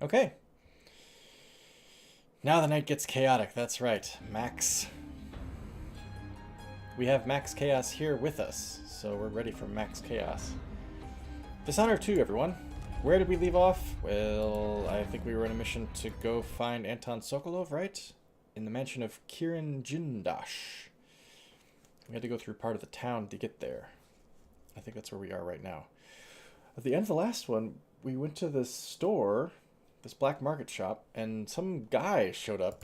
Okay. Now the night gets chaotic. That's right. Max. We have Max Chaos here with us, so we're ready for Max Chaos. Dishonored 2, everyone. Where did we leave off? Well, I think we were on a mission to go find Anton Sokolov, right? In the mansion of Kirin Jindash. We had to go through part of the town to get there. I think that's where we are right now. At the end of the last one, we went to this store, this black market shop, and some guy showed up,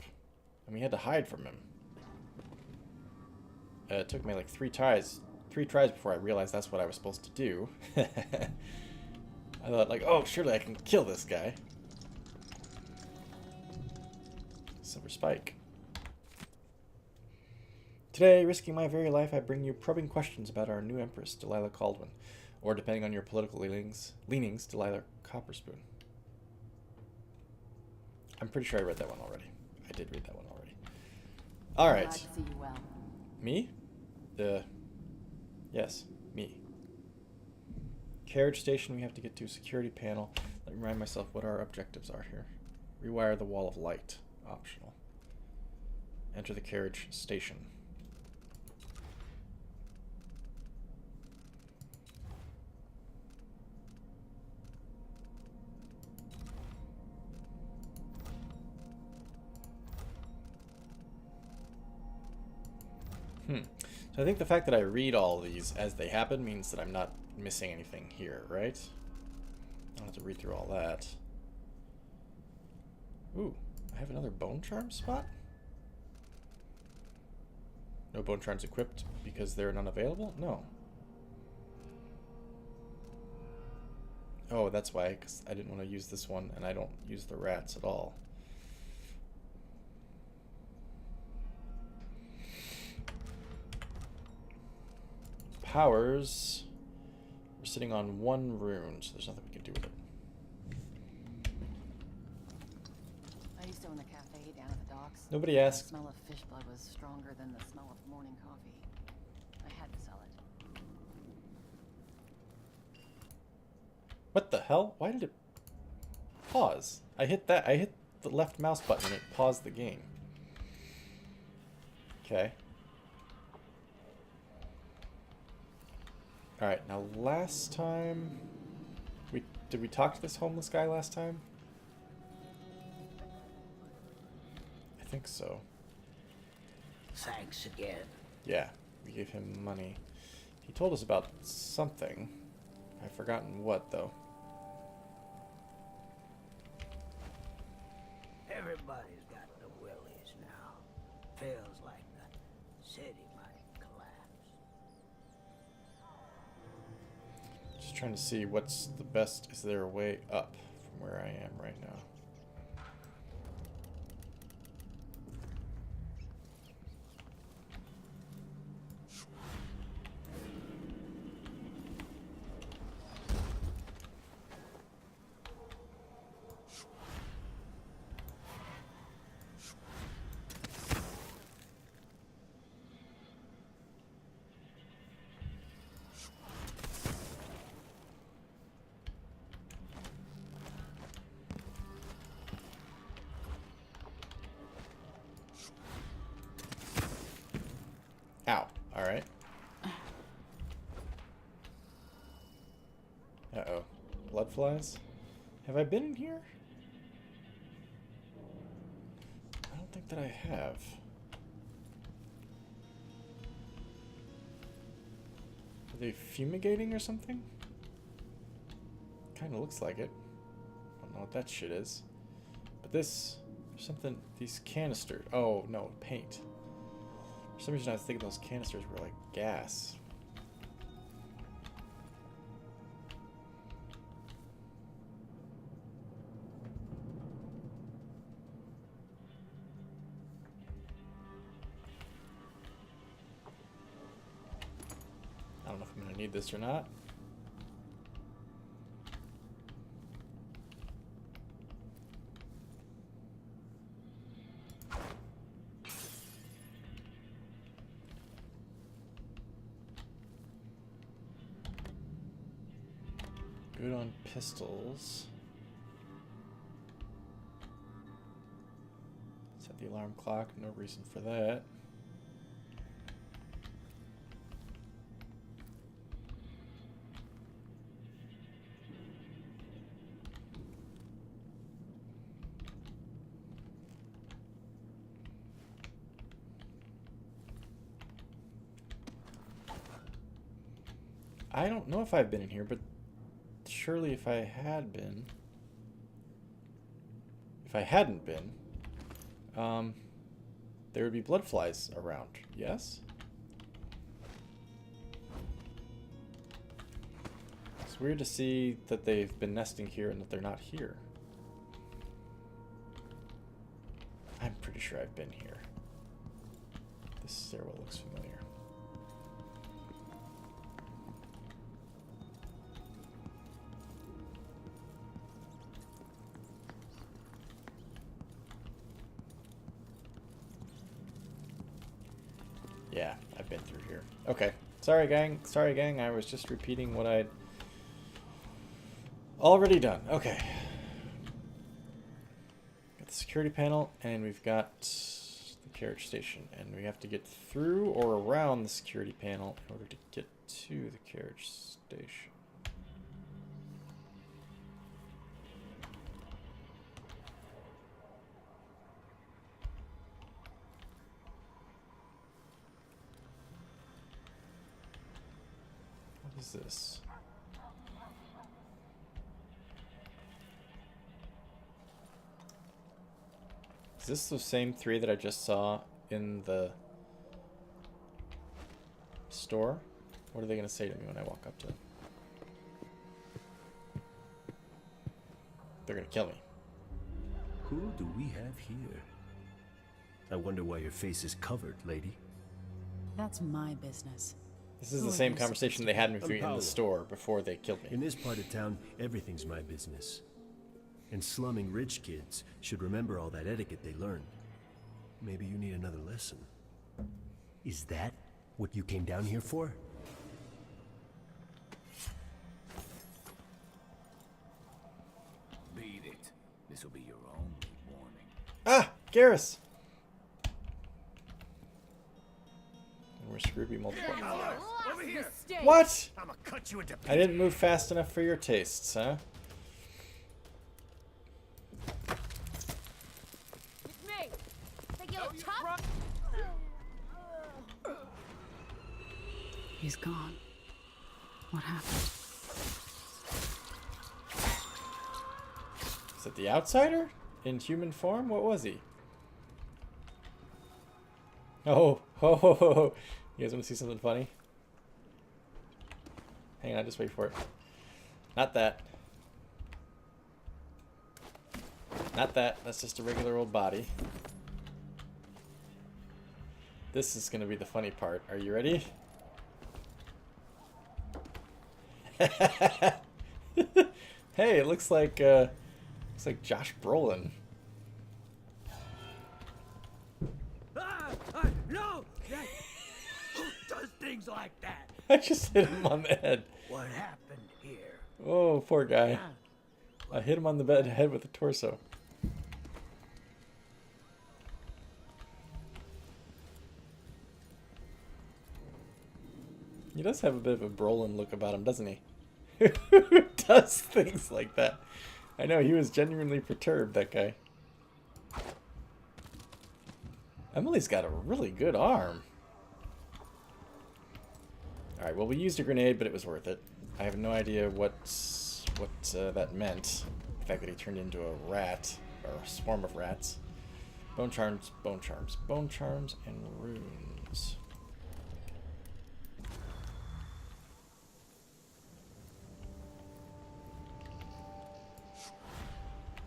and we had to hide from him. It took me like three tries before I realized that's what I was supposed to do. I thought like, oh, surely I can kill this guy. Silver Spike. Today, risking my very life, I bring you probing questions about our new empress, Delilah Caldwin. Or, depending on your political leanings, Delilah Copperspoon. I'm pretty sure I read that one already. I did read that one already. Alright. Glad to see you well. Me? Yes, me. Carriage station we have to get to. Security panel. Let me remind myself what our objectives are here. Rewire the wall of light. Optional. Enter the carriage station. So I think the fact that I read all these as they happen means that I'm not missing anything here, right? I don't have to read through all that. Ooh, I have another bone charm spot? No bone charms equipped because they're none available? No. Oh, that's why, because I didn't want to use this one, and I don't use the rats at all. Powers. We're sitting on one rune, so there's nothing we can do with it. I used to own a cafe down at the docks. Nobody asked. The smell of fish blood was stronger than the smell of morning coffee. I had to sell it. What the hell? Why did it pause? I hit the left mouse button and it paused the game. Okay. Alright, now last time... Did we talk to this homeless guy last time? I think so. Thanks again. Yeah, we gave him money. He told us about something. I've forgotten what, though. Everybody's got the willies now. Feels like the city might collapse. Just trying to see what's the best. Is there a way up from where I am right now? Ow. Alright. Uh-oh. Blood flies? Have I been in here? I don't think that I have. Are they fumigating or something? Kinda looks like it. I don't know what that shit is. But this... something... these canisters... Oh, no. Paint. For some reason I was thinking those canisters were like gas. I don't know if I'm gonna need this or not. Good on pistols. Set the alarm clock. No reason for that. I don't know if I've been in here, but surely if I had been... If I hadn't been, there would be blood flies around, yes? It's weird to see that they've been nesting here and that they're not here. I'm pretty sure I've been here. This stairwell looks familiar. Yeah, I've been through here. Okay. Sorry, gang. Sorry, gang. I was just repeating what I'd already done. Okay. Got the security panel, and we've got the carriage station. And we have to get through or around the security panel in order to get to the carriage station. What is this? Is this the same three that I just saw in the store? What are they going to say to me when I walk up to them? They're going to kill me. Who do we have here? I wonder why your face is covered, lady. That's my business. This is Who the are same you conversation supposed they to had be? with me in Paolo. the store before they killed In me. this part of town, everything's my business. And slumming rich kids should remember all that etiquette they learned. Maybe you need another lesson. Is that what you came down here for? Beat it. This'll be your only warning. Ah! Garrus! And we're Scrooby multiple. Over here! What? I'ma cut you into I didn't move fast enough for your tastes, huh? It's me! Think you look tough? He's gone. What happened? Is it the outsider? In human form? What was he? Oh, ho, ho, ho, ho. You guys want to see something funny? Hang on, just wait for it. Not that. Not that. That's just a regular old body. This is going to be the funny part. Are you ready? Hey, it looks like Josh Brolin. No! Who does things like that? I just hit him on the head. What happened here? Oh, poor guy. I hit him on the head with the torso. He does have a bit of a Brolin look about him, doesn't he? Who does things like that? I know, he was genuinely perturbed, that guy. Emily's got a really good arm. Alright, well, we used a grenade, but it was worth it. I have no idea what that meant. The fact that he turned into a rat, or a swarm of rats. Bone charms, bone charms, bone charms, and runes.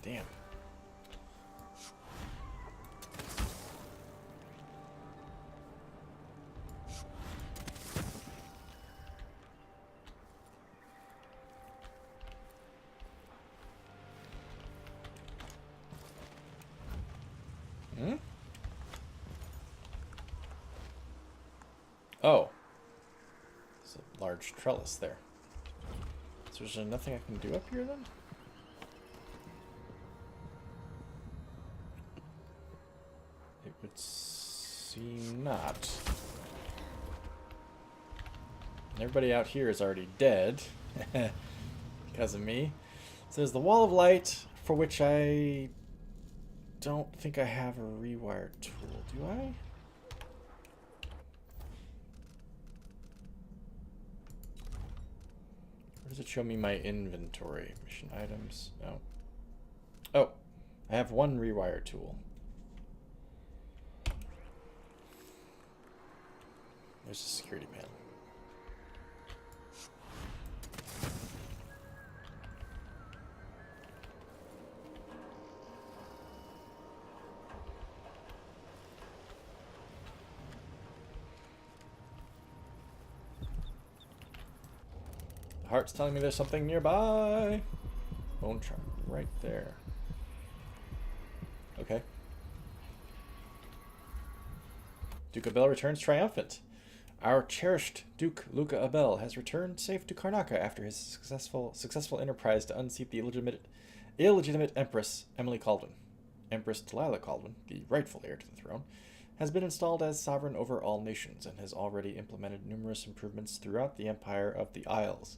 Damn. Hmm? Oh. There's a large trellis there. So is there nothing I can do up here then? Would seem not. Everybody out here is already dead. Because of me. It says the wall of light, for which I don't think I have a rewire tool. Do I? Where does it show me my inventory? Mission items? No. Oh, I have one rewire tool. There's a security panel. The heart's telling me there's something nearby. Bone charm, right there. Okay. Duke Abel returns triumphant. Our cherished Duke Luca Abel has returned safe to Karnaca after his successful enterprise to unseat the illegitimate Empress Emily Caldwin. Empress Delilah Caldwin, the rightful heir to the throne, has been installed as sovereign over all nations and has already implemented numerous improvements throughout the Empire of the Isles.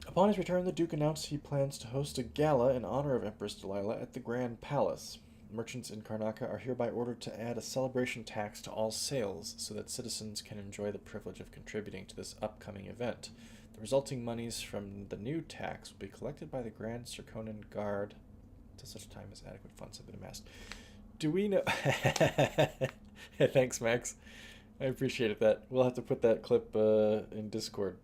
Upon his return, the Duke announced he plans to host a gala in honor of Empress Delilah at the Grand Palace. Merchants in Karnaca are hereby ordered to add a celebration tax to all sales so that citizens can enjoy the privilege of contributing to this upcoming event. The resulting monies from the new tax will be collected by the Grand Circonan Guard to such time as adequate funds have been amassed. Do we know... Thanks, Max. I appreciated that. We'll have to put that clip in Discord.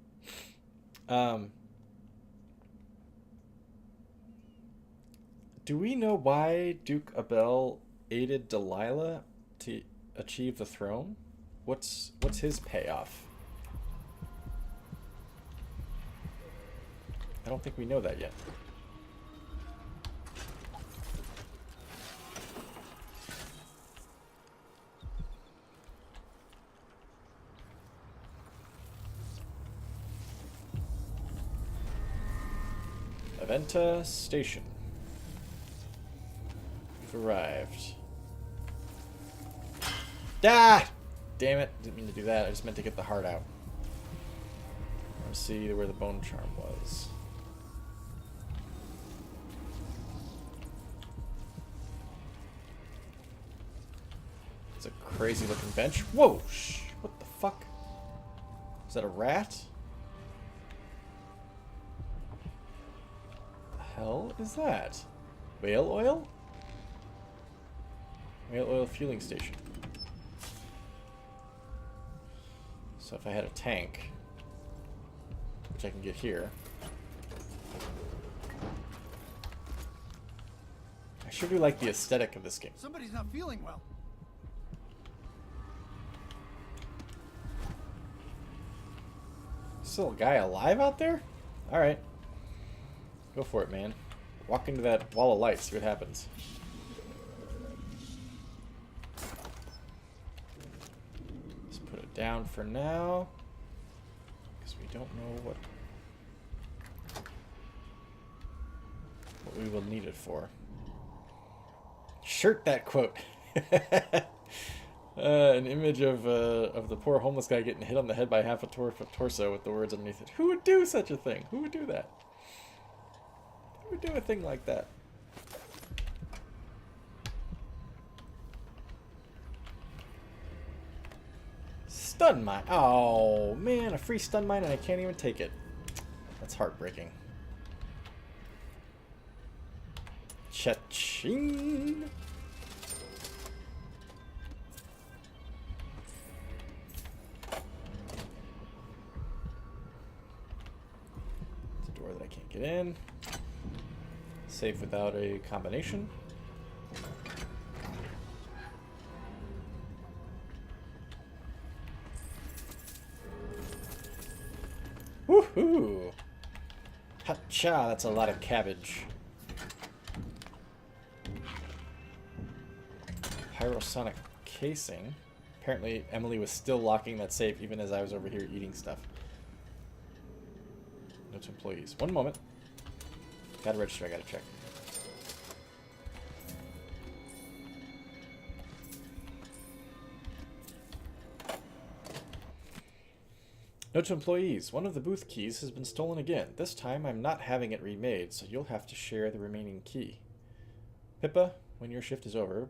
Do we know why Duke Abel aided Delilah to achieve the throne? What's his payoff? I don't think we know that yet. Aventa Station. We've arrived. Ah! Damn it. Didn't mean to do that. I just meant to get the heart out. Let's see where the bone charm was. It's a crazy looking bench. Whoa! What the fuck? Is that a rat? The hell is that? Whale oil? Whale oil fueling station. So if I had a tank, which I can get here. I sure do like the aesthetic of this game. Somebody's not feeling well. Still a guy alive out there? Alright. Go for it, man. Walk into that wall of light, see what happens. Let's put it down for now. Because we don't know what we will need it for. Shirt that quote. An image of the poor homeless guy getting hit on the head by half a torso with the words underneath it. Who would do such a thing? Who would do that? Who would do a thing like that? Stun mine. Oh, man. A free stun mine and I can't even take it. That's heartbreaking. Cha-ching. It's a door that I can't get in. Safe without a combination. Woohoo! Ha-cha, that's a lot of cabbage. Pyrosonic casing. Apparently Emily was still locking that safe even as I was over here eating stuff. No to employees. One moment. Gotta register, I gotta check. Note to employees, one of the booth keys has been stolen again. This time I'm not having it remade, so you'll have to share the remaining key. Pippa, when your shift is over,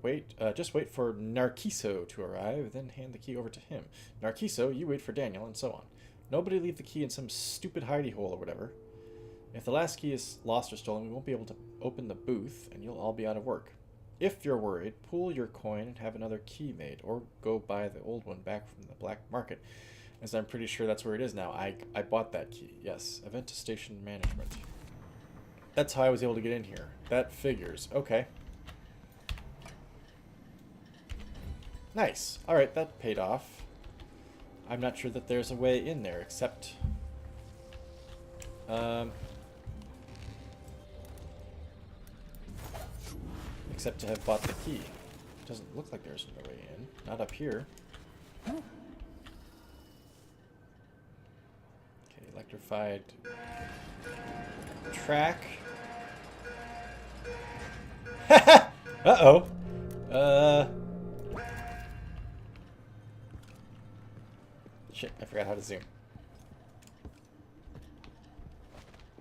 just wait for Narciso to arrive, then hand the key over to him. Narciso, you wait for Daniel, and so on. Nobody leave the key in some stupid hidey hole or whatever. If the last key is lost or stolen, we won't be able to open the booth, and you'll all be out of work. If you're worried, pool your coin and have another key made, or go buy the old one back from the black market, as I'm pretty sure that's where it is now. I bought that key, yes. Event to station management. That's how I was able to get in here. That figures. Okay. Nice. Alright, that paid off. I'm not sure that there's a way in there, except... except to have bought the key. Doesn't look like there's no way in. Not up here. Okay, electrified track. Uh-oh. Shit, I forgot how to zoom.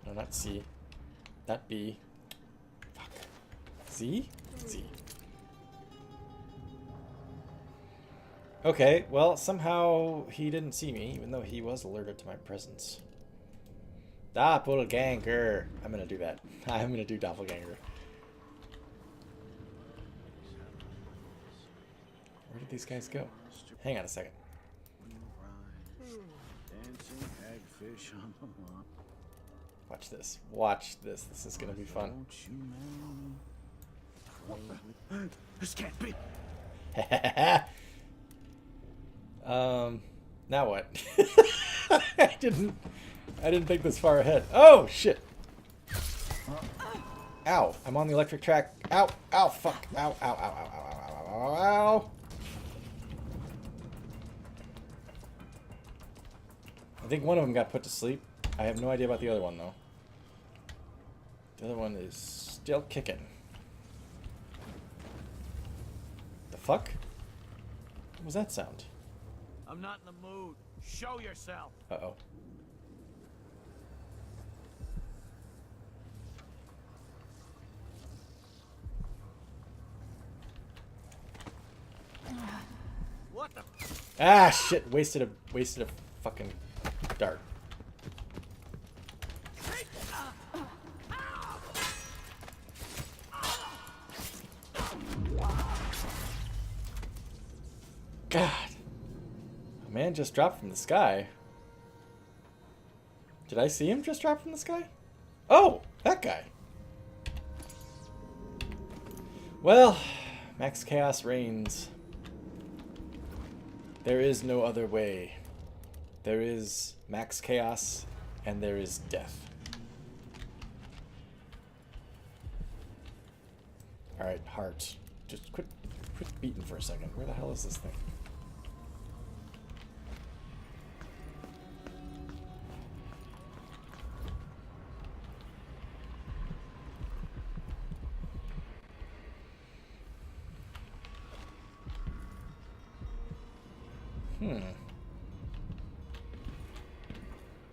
No, not C. Not B. Fuck. Z? Z. Okay, well, somehow he didn't see me, even though he was alerted to my presence. Doppelganger. I'm gonna do that. I'm gonna do doppelganger. Where did these guys go? Hang on a second. Dancing hagfish on the lawn. Watch this. Watch this. This is gonna be fun. Don't you know? This can't be. Now what? I didn't think this far ahead. Oh shit. Ow, I'm on the electric track. Ow, ow, fuck. Ow, ow, ow, ow, ow, ow, ow, ow, ow. I think one of them got put to sleep. I have no idea about the other one though. The other one is still kicking. The fuck? What was that sound? I'm not in the mood. Show yourself. Uh-oh. What the? Ah, shit! Wasted a fucking dart. God, a man just dropped from the sky. Did I see him just drop from the sky? Oh, that guy. Well, Max Chaos reigns. There is no other way. There is Max Chaos, and there is death. Alright, heart. Just quit beating for a second. Where the hell is this thing?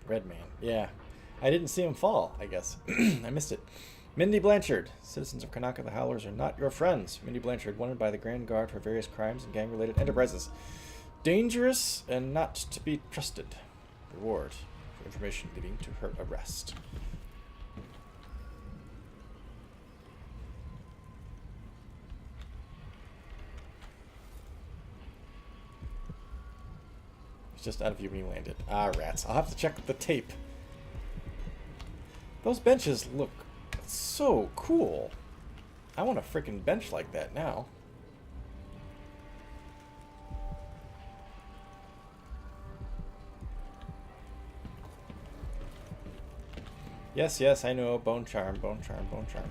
Red man. Yeah. I didn't see him fall, I guess. I missed it. Mindy Blanchard. Citizens of Kanaka the Howlers are not your friends. Mindy Blanchard, wanted by the Grand Guard for various crimes and gang-related enterprises. Dangerous and not to be trusted. Reward for information leading to her arrest. Just out of view when he landed. Ah, rats. I'll have to check the tape. Those benches look so cool. I want a freaking bench like that now. Yes, yes, I know. Bone charm, bone charm, bone charm.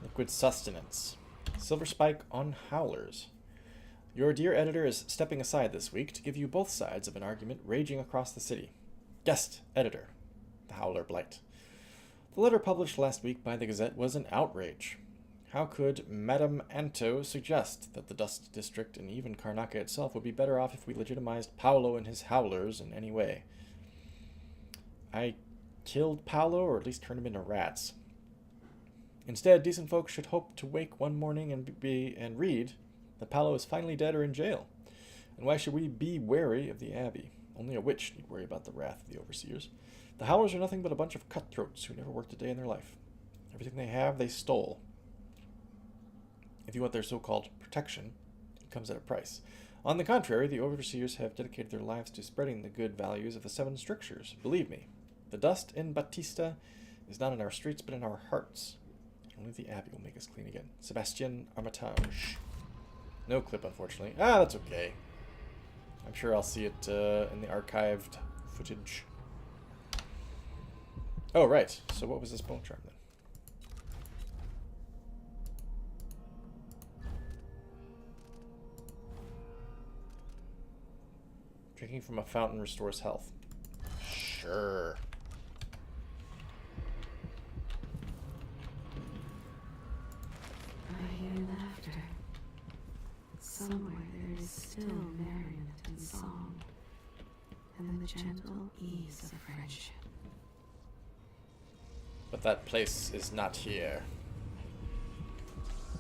Liquid sustenance. Silver spike on howlers. Your dear editor is stepping aside this week to give you both sides of an argument raging across the city. Guest editor. The Howler Blight. The letter published last week by the Gazette was an outrage. How could Madame Anto suggest that the Dust District and even Karnaca itself would be better off if we legitimized Paolo and his howlers in any way? I killed Paolo, or at least turned him into rats. Instead, decent folks should hope to wake one morning and read that Paolo is finally dead or in jail. And why should we be wary of the Abbey? Only a witch need worry about the wrath of the overseers. The howlers are nothing but a bunch of cutthroats who never worked a day in their life. Everything they have, they stole. If you want their so-called protection, it comes at a price. On the contrary, the overseers have dedicated their lives to spreading the good values of the 7 strictures. Believe me, the dust in Batista is not in our streets, but in our hearts. Only the Abbey will make us clean again. Sebastian Armitage. No clip, unfortunately. Ah, that's okay. I'm sure I'll see it in the archived footage. Oh, right. So what was this bone charm then? Drinking from a fountain restores health. Sure. I hear laughter. Somewhere there is still merriment and song, and the gentle ease of friendship. But that place is not here.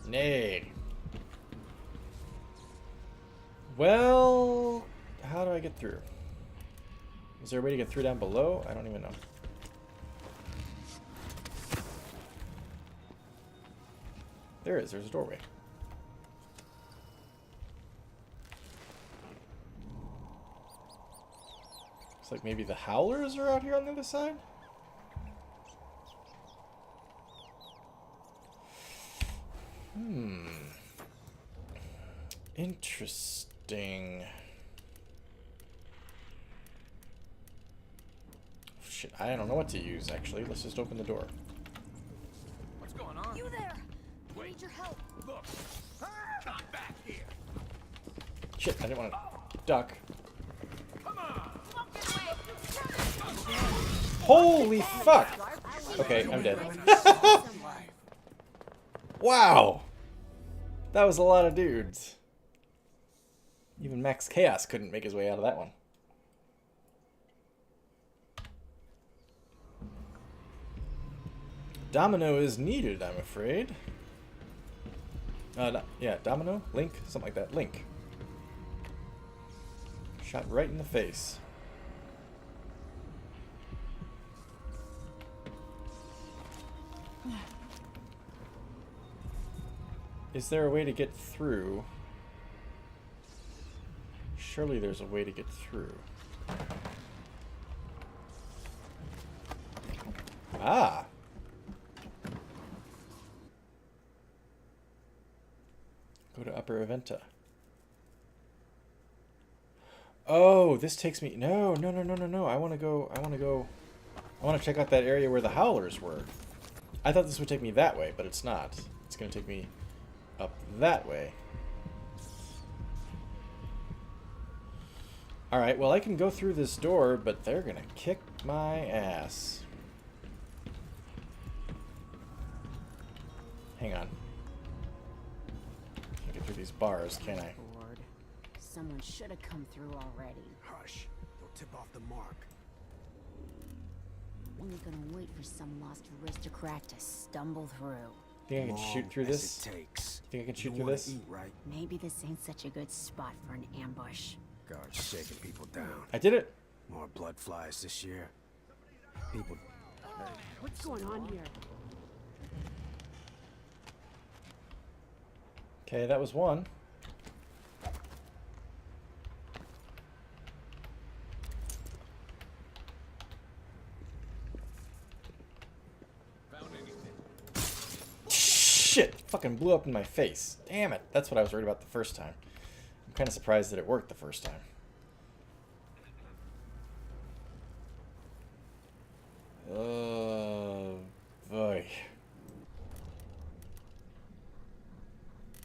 Nay. Well, how do I get through? Is there a way to get through down below? I don't even know. There is. There's a doorway. Looks like maybe the howlers are out here on the other side. Interesting. Shit, I don't know what to use, actually. Let's just open the door. What's going on? You there! I Wait. need your help. Look. Come back here. Shit, I didn't want to duck. Come on. Holy fuck! Okay, I'm dead. Wow! That was a lot of dudes. Even Max Chaos couldn't make his way out of that one. Domino is needed, I'm afraid. Yeah, Domino? Link? Something like that. Link. Shot right in the face. Is there a way to get through? Surely there's a way to get through. Ah! Go to Upper Aventa. Oh, this takes me... No. I want to check out that area where the howlers were. I thought this would take me that way, but it's not. It's going to take me up that way. Alright, well I can go through this door, but they're going to kick my ass. Hang on. Can't get through these bars, can I? Bored. Someone should have come through already. Hush. You'll tip off the mark. When are you gonna wait for some lost aristocrat to stumble through? Think I can shoot through this? It takes. Think I can shoot You through wanna this? Eat, right? Maybe this ain't such a good spot for an ambush. Guards shaking people down. I did it! More blood flies this year. People. What's going on here? Okay, that was one. Found anything? Shit! Fucking blew up in my face. Damn it! That's what I was worried about the first time. I'm kind of surprised that it worked the first time. Boy.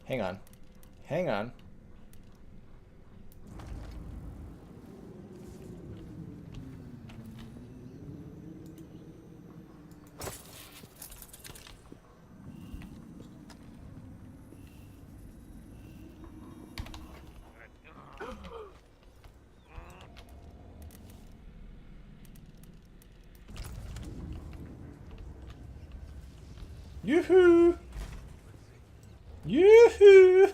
Hang on. Hang on. Yoo-hoo! Yoo-hoo!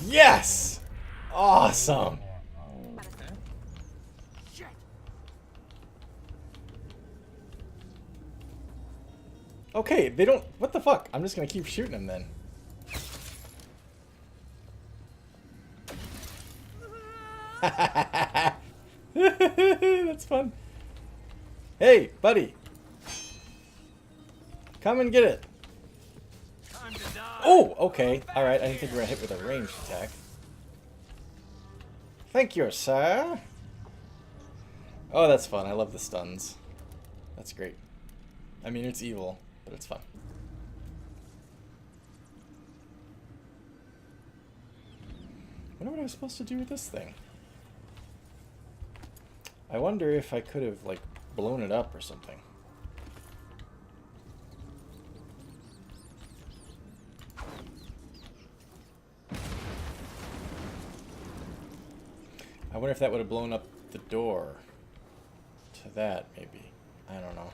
Yes! Awesome! Okay, they don't... What the fuck? I'm just gonna keep shooting them then. That's fun. Hey, buddy. Come and get it. Time to die. Oh, okay. Alright, I didn't think we were gonna hit with a ranged attack. Thank you, sir. Oh, that's fun. I love the stuns. That's great. I mean, it's evil, but it's fun. I wonder what I was supposed to do with this thing. I wonder if I could have, like, blown it up or something. I wonder if that would have blown up the door to that, maybe. I don't know.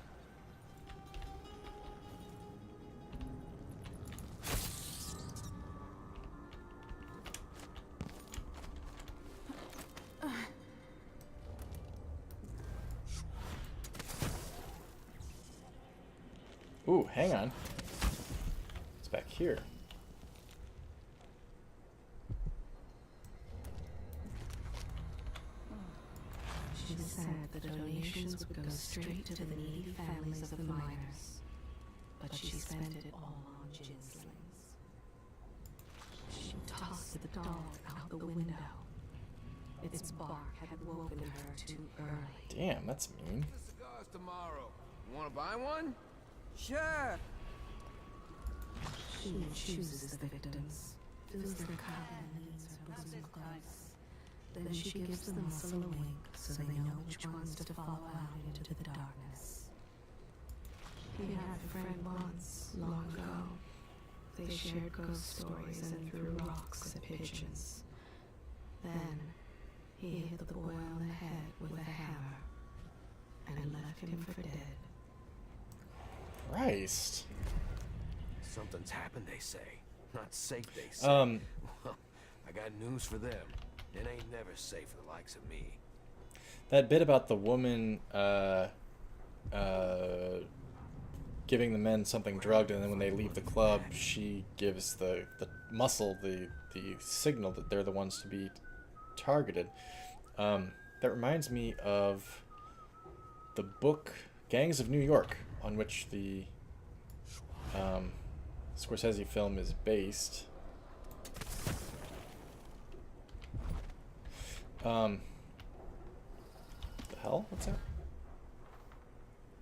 Ooh, hang on. It's back here. She said the donations would go straight to the needy families of the miners, but she spent it all on ginslings. She tossed the dog out the window. Its bark had woken her too early. Damn, that's mean. The cigars tomorrow. You want to buy one? Sure. She chooses the victims, fills their cup and leans her bosom close. Then she gives the muscle a wink so they know which ones to follow out into the darkness. He had a friend once, long ago. They shared ghost stories and threw rocks at pigeons. Then, he hit the boy on the head with a hammer and left him for dead. Christ. Something's happened, they say. Not safe, they say. Um, Well, I got news for them. It ain't never safe for the likes of me. that bit about the woman, giving the men something drugged, and then when they leave the club, she gives the muscle the signal that they're the ones to be targeted. That reminds me of the book Gangs of New York, on which the Scorsese film is based. The hell? What's that?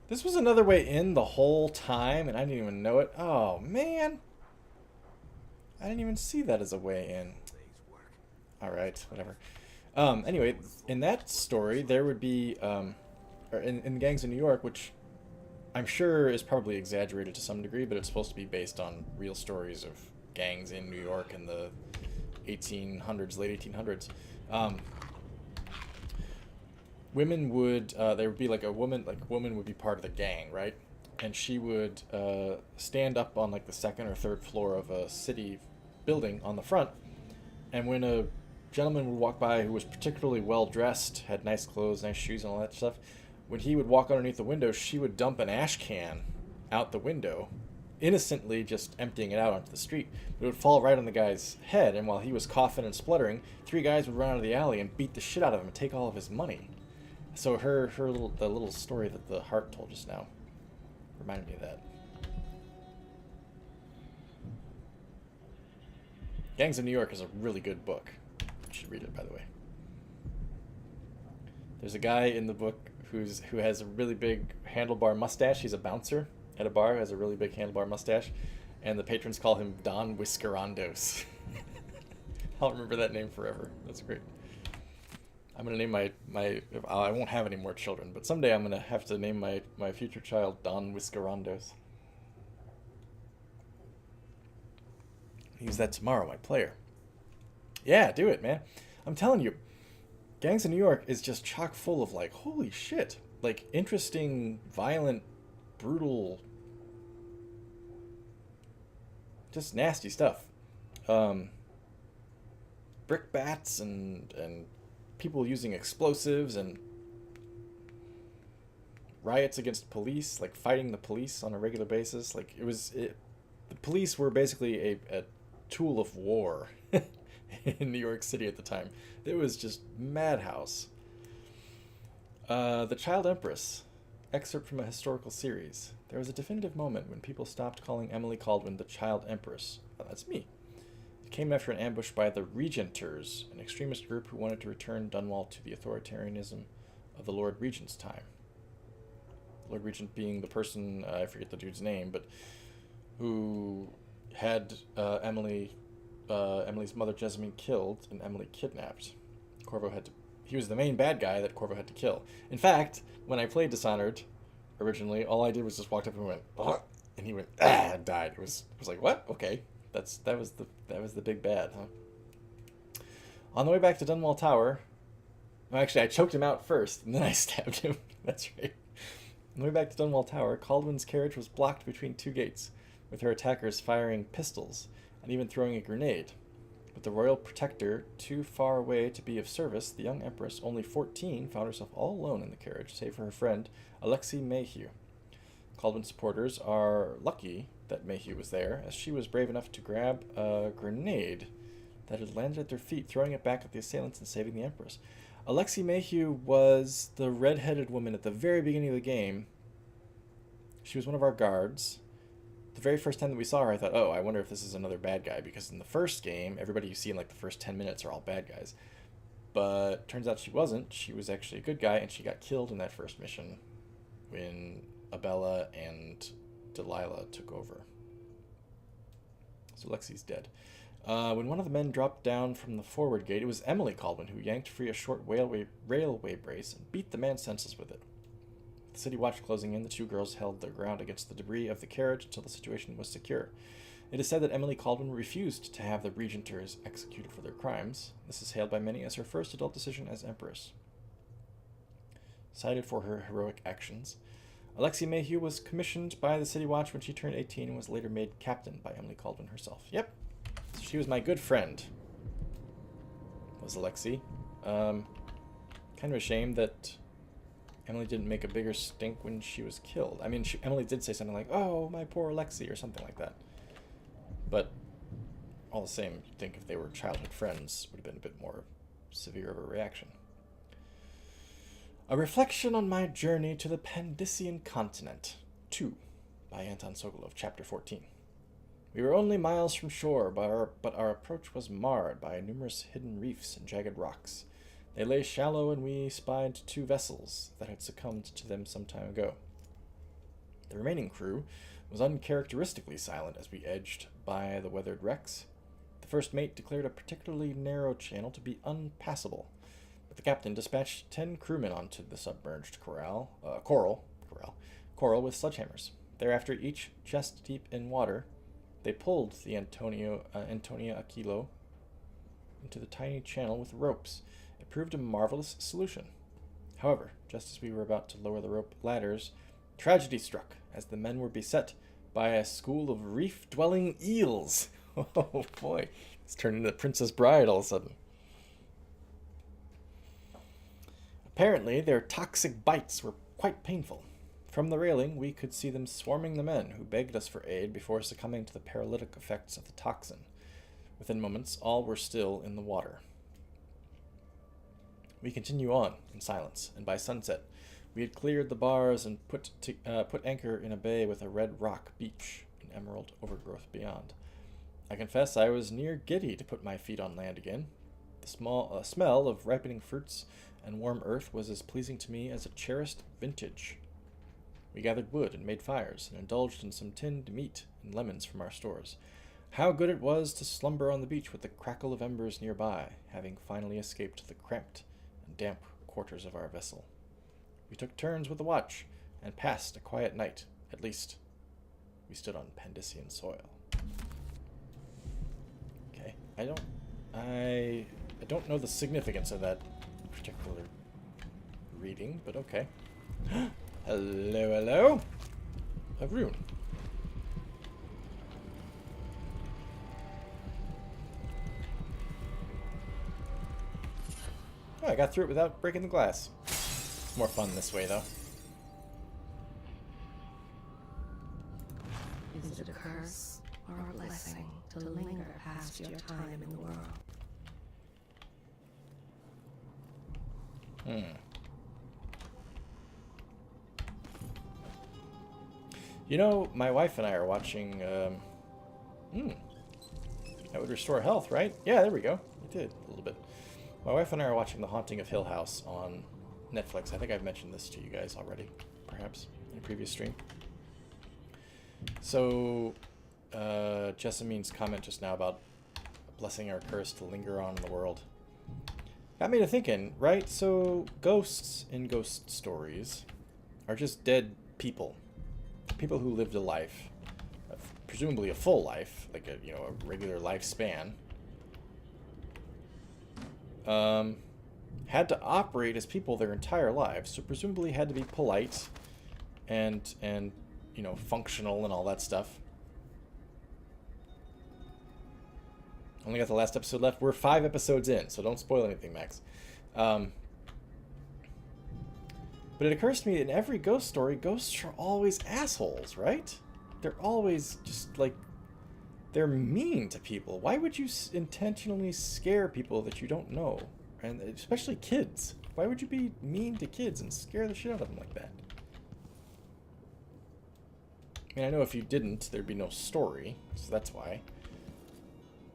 This was another way in the whole time, and I didn't even know it. Oh, man. I didn't even see that as a way in. Alright, whatever. Anyway, in that story, there would be, or in Gangs of New York, which I'm sure is probably exaggerated to some degree, but it's supposed to be based on real stories of gangs in New York in the 1800s, late 1800s. Women would, there would be like a woman would be part of the gang, right? And she would stand up on like the second or third floor of a city building on the front, and when a gentleman would walk by who was particularly well dressed, had nice clothes, nice shoes, and all that stuff, when he would walk underneath the window, she would dump an ash can out the window, innocently just emptying it out onto the street. It would fall right on the guy's head, and while he was coughing and spluttering, 3 guys would run out of the alley and beat the shit out of him and take all of his money. So the little story that the heart told just now reminded me of that. Gangs of New York is a really good book. You should read it, by the way. There's a guy in the book who has a really big handlebar mustache. He's a bouncer at a bar, has a really big handlebar mustache, and the patrons call him Don Whiskerandos. I'll remember that name forever. That's great. I'm gonna name I won't have any more children, but someday I'm gonna have to name my future child Don Whiskerandos. Use that tomorrow, my player. Yeah, do it, man. I'm telling you, Gangs of New York is just chock full of like, holy shit, like interesting, violent, brutal, just nasty stuff. Brickbats and people using explosives and riots against police, like fighting the police on a regular basis. Like the police were basically a tool of war in New York City at the time. It was just madhouse. The Child Empress, excerpt from a historical series. There was a definitive moment when people stopped calling Emily Kaldwin the Child Empress. Oh, that's me. It came after an ambush by the Regenters, an extremist group who wanted to return Dunwall to the authoritarianism of the Lord Regent's time. Lord Regent being the person, I forget the dude's name, but who had Emily's mother Jessamine killed and Emily kidnapped. He was the main bad guy that Corvo had to kill. In fact, when I played Dishonored originally, all I did was just walked up and went, "Ugh," and he went, "Ah," and died. It was like, what? Okay, that was the big bad, huh? On the way back to Dunwall Tower, well, actually I choked him out first, and then I stabbed him. That's right. On the way back to Dunwall Tower, Kaldwin's carriage was blocked between two gates, with her attackers firing pistols and even throwing a grenade. With the royal protector too far away to be of service, the young empress, only 14, found herself all alone in the carriage, save for her friend, Alexei Mayhew. Kaldwin supporters are lucky that Mayhew was there, as she was brave enough to grab a grenade that had landed at their feet, throwing it back at the assailants and saving the empress. Alexei Mayhew was the red-headed woman at the very beginning of the game. She was one of our guards. The very first time that we saw her, I thought, oh, I wonder if this is another bad guy, because in the first game, everybody you see in like the first 10 minutes are all bad guys. But turns out she wasn't. She was actually a good guy, and she got killed in that first mission when Abella and Delilah took over. So Lexi's dead. When one of the men dropped down from the forward gate, it was Emily Kaldwin who yanked free a short railway brace and beat the man senseless with it. The city watch closing in, the two girls held their ground against the debris of the carriage until the situation was secure. It is said that Emily Kaldwin refused to have the Regenters executed for their crimes. This is hailed by many as her first adult decision as Empress. Cited for her heroic actions, Alexei Mayhew was commissioned by the City Watch when she turned 18 and was later made captain by Emily Kaldwin herself. Yep, so she was my good friend, was Alexei. Kind of a shame that Emily didn't make a bigger stink when she was killed. I mean, Emily did say something like, "Oh, my poor Alexei," or something like that. But all the same, you'd think if they were childhood friends, it would have been a bit more severe of a reaction. A Reflection on My Journey to the Pandician Continent, 2, by Anton Sokolov, Chapter 14. We were only miles from shore, but our approach was marred by numerous hidden reefs and jagged rocks. They lay shallow, and we spied 2 vessels that had succumbed to them some time ago. The remaining crew was uncharacteristically silent as we edged by the weathered wrecks. The first mate declared a particularly narrow channel to be unpassable, but the captain dispatched 10 crewmen onto the submerged coral with sledgehammers. Thereafter, each chest deep in water, they pulled the Antonia Aquilo into the tiny channel with ropes. It proved a marvelous solution. However, just as we were about to lower the rope ladders, tragedy struck as the men were beset by a school of reef-dwelling eels. Oh boy, it's turned into Princess Bride all of a sudden. Apparently, their toxic bites were quite painful. From the railing, we could see them swarming the men, who begged us for aid before succumbing to the paralytic effects of the toxin. Within moments, all were still in the water. We continue on in silence, and by sunset, we had cleared the bars and put anchor in a bay with a red rock beach and emerald overgrowth beyond. I confess I was near giddy to put my feet on land again. The smell of ripening fruits and warm earth was as pleasing to me as a cherished vintage. We gathered wood and made fires, and indulged in some tinned meat and lemons from our stores. How good it was to slumber on the beach with the crackle of embers nearby, having finally escaped the cramped and damp quarters of our vessel. We took turns with the watch, and passed a quiet night. At least, we stood on Pandician soil. Okay, I don't know the significance of that particular reading, but okay. Hello, hello. a rune. Oh, I got through it without breaking the glass. It's more fun this way, though. Is it a curse or a blessing to linger past your time in the world? You know, my wife and I are watching, that would restore health, right? Yeah, there we go. It did, a little bit. My wife and I are watching The Haunting of Hill House on Netflix. I think I've mentioned this to you guys already, perhaps, in a previous stream. So, Jessamine's comment just now about blessing or curse to linger on in the world got me to thinking, right? So, ghosts in ghost stories are just dead people. People who lived a life, presumably a full life, like a, you know, a regular lifespan, had to operate as people their entire lives, so presumably had to be polite and you know, functional and all that stuff. Only got the last episode left. We're 5 episodes in, so don't spoil anything, Max. But it occurs to me that in every ghost story, ghosts are always assholes, right? They're always just like, they're mean to people. Why would you intentionally scare people that you don't know? And especially kids. Why would you be mean to kids and scare the shit out of them like that? I mean, I know if you didn't, there'd be no story, so that's why.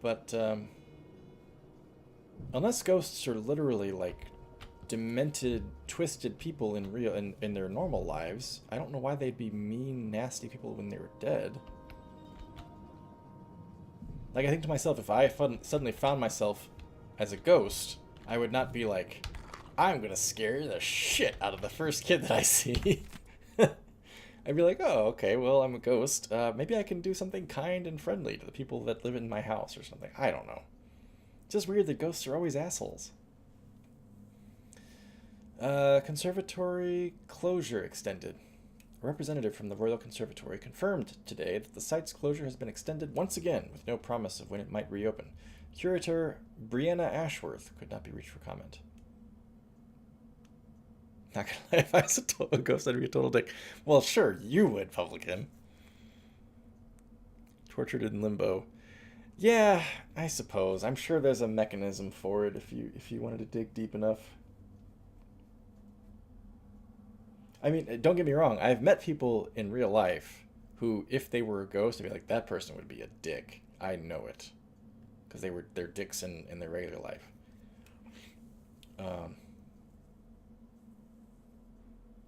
But, unless ghosts are literally, like, demented, twisted people in their normal lives, I don't know why they'd be mean, nasty people when they were dead. Like, I think to myself, if I suddenly found myself as a ghost, I would not be like, I'm gonna scare the shit out of the first kid that I see. I'd be like, oh, okay, well, I'm a ghost. Maybe I can do something kind and friendly to the people that live in my house or something. I don't know. It's just weird that ghosts are always assholes. Conservatory closure extended. A representative from the Royal Conservatory confirmed today that the site's closure has been extended once again, with no promise of when it might reopen. Curator Brianna Ashworth could not be reached for comment. Not gonna lie, if I was a ghost, I'd be a total dick. Well, sure, you would, publican. Tortured in limbo. Yeah, I suppose. I'm sure there's a mechanism for it if you wanted to dig deep enough. I mean, don't get me wrong. I've met people in real life who, if they were a ghost, I'd be like, that person would be a dick. I know it, because they're dicks in their regular life.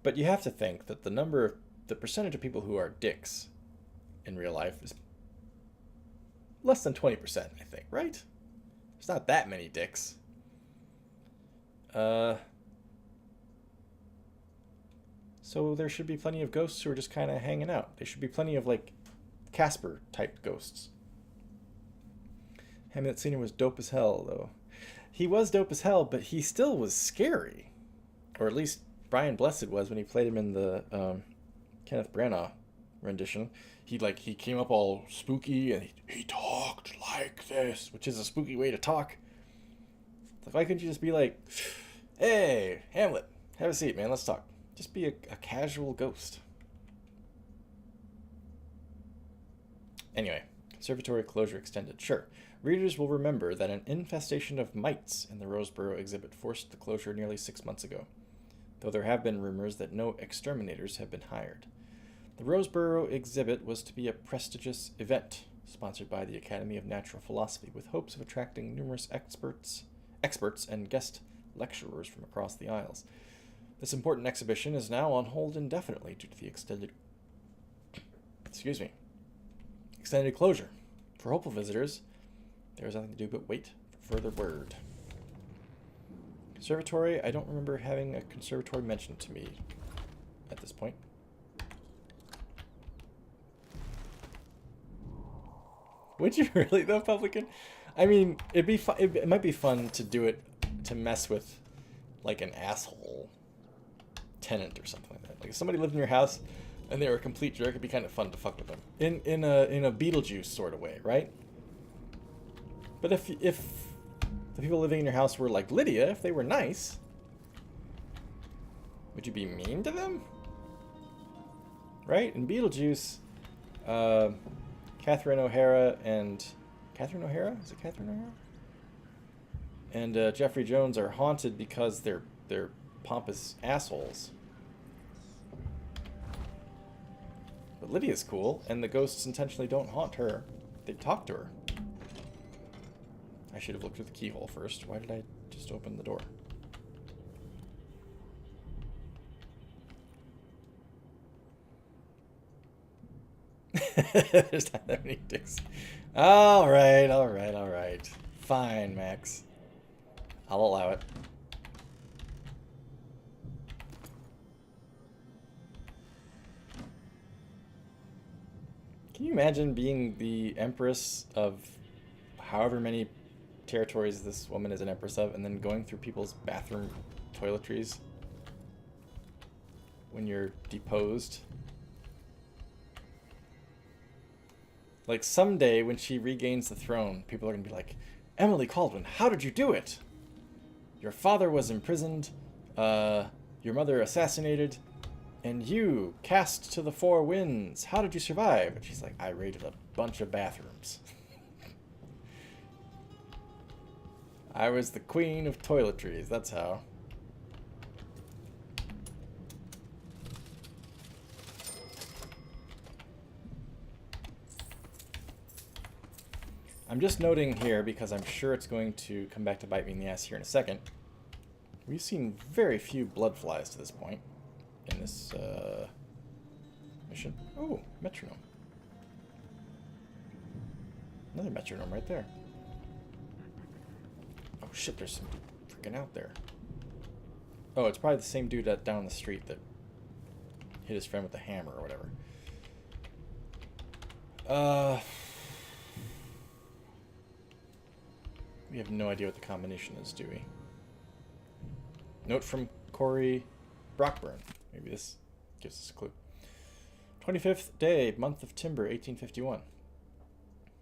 But you have to think that the percentage of people who are dicks in real life is less than 20%, I think, right? There's not that many dicks. So there should be plenty of ghosts who are just kind of hanging out. There should be plenty of, like, Casper-type ghosts. Hamlet Sr. was dope as hell, though. He was dope as hell, but he still was scary. Or at least Brian Blessed was when he played him in the Kenneth Branagh rendition. He came up all spooky, and he talked like this, which is a spooky way to talk. So why couldn't you just be like, hey, Hamlet, have a seat, man, let's talk. Just be a casual ghost. Anyway, conservatory closure extended. Sure. Readers will remember that an infestation of mites in the Roseboro exhibit forced the closure nearly 6 months ago, though there have been rumors that no exterminators have been hired. The Roseboro exhibit was to be a prestigious event, sponsored by the Academy of Natural Philosophy, with hopes of attracting numerous experts and guest lecturers from across the aisles. This important exhibition is now on hold indefinitely due to the extended closure. For hopeful visitors, there is nothing to do but wait for further word. Conservatory, I don't remember having a conservatory mentioned to me at this point. Would you really, though, publican? I mean, it might be fun to do it, to mess with, like, an asshole tenant or something like that. Like, if somebody lived in your house, and they were a complete jerk, it'd be kind of fun to fuck with them. In a Beetlejuice sort of way, right? But if the people living in your house were like Lydia, if they were nice, would you be mean to them? Right? In Beetlejuice, Catherine O'Hara and... Catherine O'Hara? Is it Catherine O'Hara? And Jeffrey Jones are haunted because they're pompous assholes. But Lydia's cool, and the ghosts intentionally don't haunt her. They talk to her. I should have looked through the keyhole first. Why did I just open the door? There's not that many dicks. Alright, alright, alright. Fine, Max. I'll allow it. Can you imagine being the empress of however many territories this woman is an empress of, and then going through people's bathroom toiletries when you're deposed? Like, someday when she regains the throne, people are going to be like, Emily Caldwin, how did you do it? Your father was imprisoned, your mother assassinated, and you cast to the four winds. How did you survive? And she's like, I raided a bunch of bathrooms. I was the queen of toiletries, that's how. I'm just noting here, because I'm sure it's going to come back to bite me in the ass here in a second. We've seen very few blood flies to this point in this mission. Oh, metronome. Another metronome right there. Oh shit, there's some freaking out there. Oh, it's probably the same dude that down the street that hit his friend with the hammer or whatever. We have no idea what the combination is, do we? Note from Corey Brockburn. Maybe this gives us a clue. 25th day, month of Timber, 1851.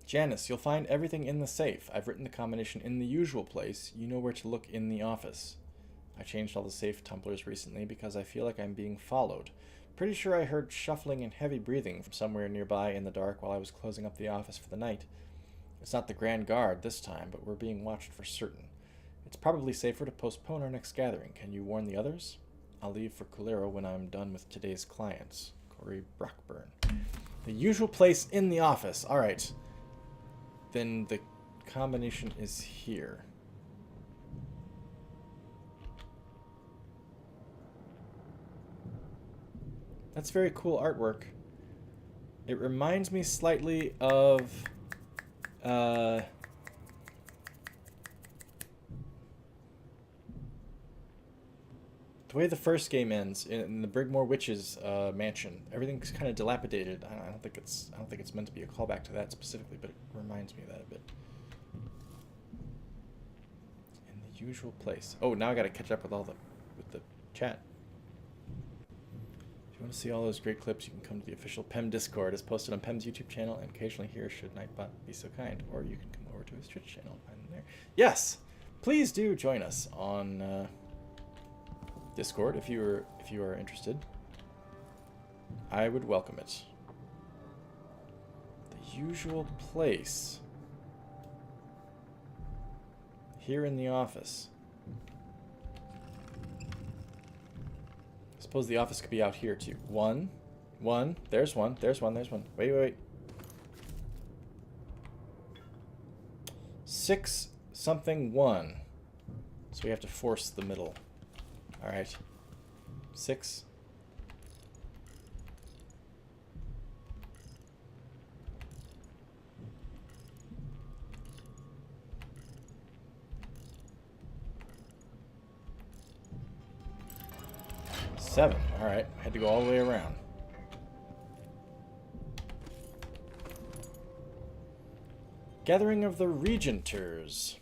Janice, you'll find everything in the safe. I've written the combination in the usual place. You know where to look in the office. I changed all the safe tumblers recently because I feel like I'm being followed. Pretty sure I heard shuffling and heavy breathing from somewhere nearby in the dark while I was closing up the office for the night. It's not the Grand Guard this time, but we're being watched for certain. It's probably safer to postpone our next gathering. Can you warn the others? I'll leave for Culero when I'm done with today's clients. Corey Brockburn. The usual place in the office. Alright. Then the combination is here. That's very cool artwork. It reminds me slightly of... the way the first game ends in the Brigmore Witches mansion. Everything's kind of dilapidated. I don't think it's meant to be a callback to that specifically, but it reminds me of that a bit. In the usual place. Oh, now I got to catch up with the chat. If you want to see all those great clips, you can come to the official PEM Discord. It's posted on PEM's YouTube channel and occasionally here should Nightbot be so kind. Or you can come over to his Twitch channel and find him there. Yes, please do join us on Discord if you are interested. I would welcome it. The usual place. Here in the office. I suppose the office could be out here too. One. There's one. Wait. 6 something 1. So we have to force the middle. Alright. 6. Seven. Alright. Had to go all the way around. Gathering of the Regenters.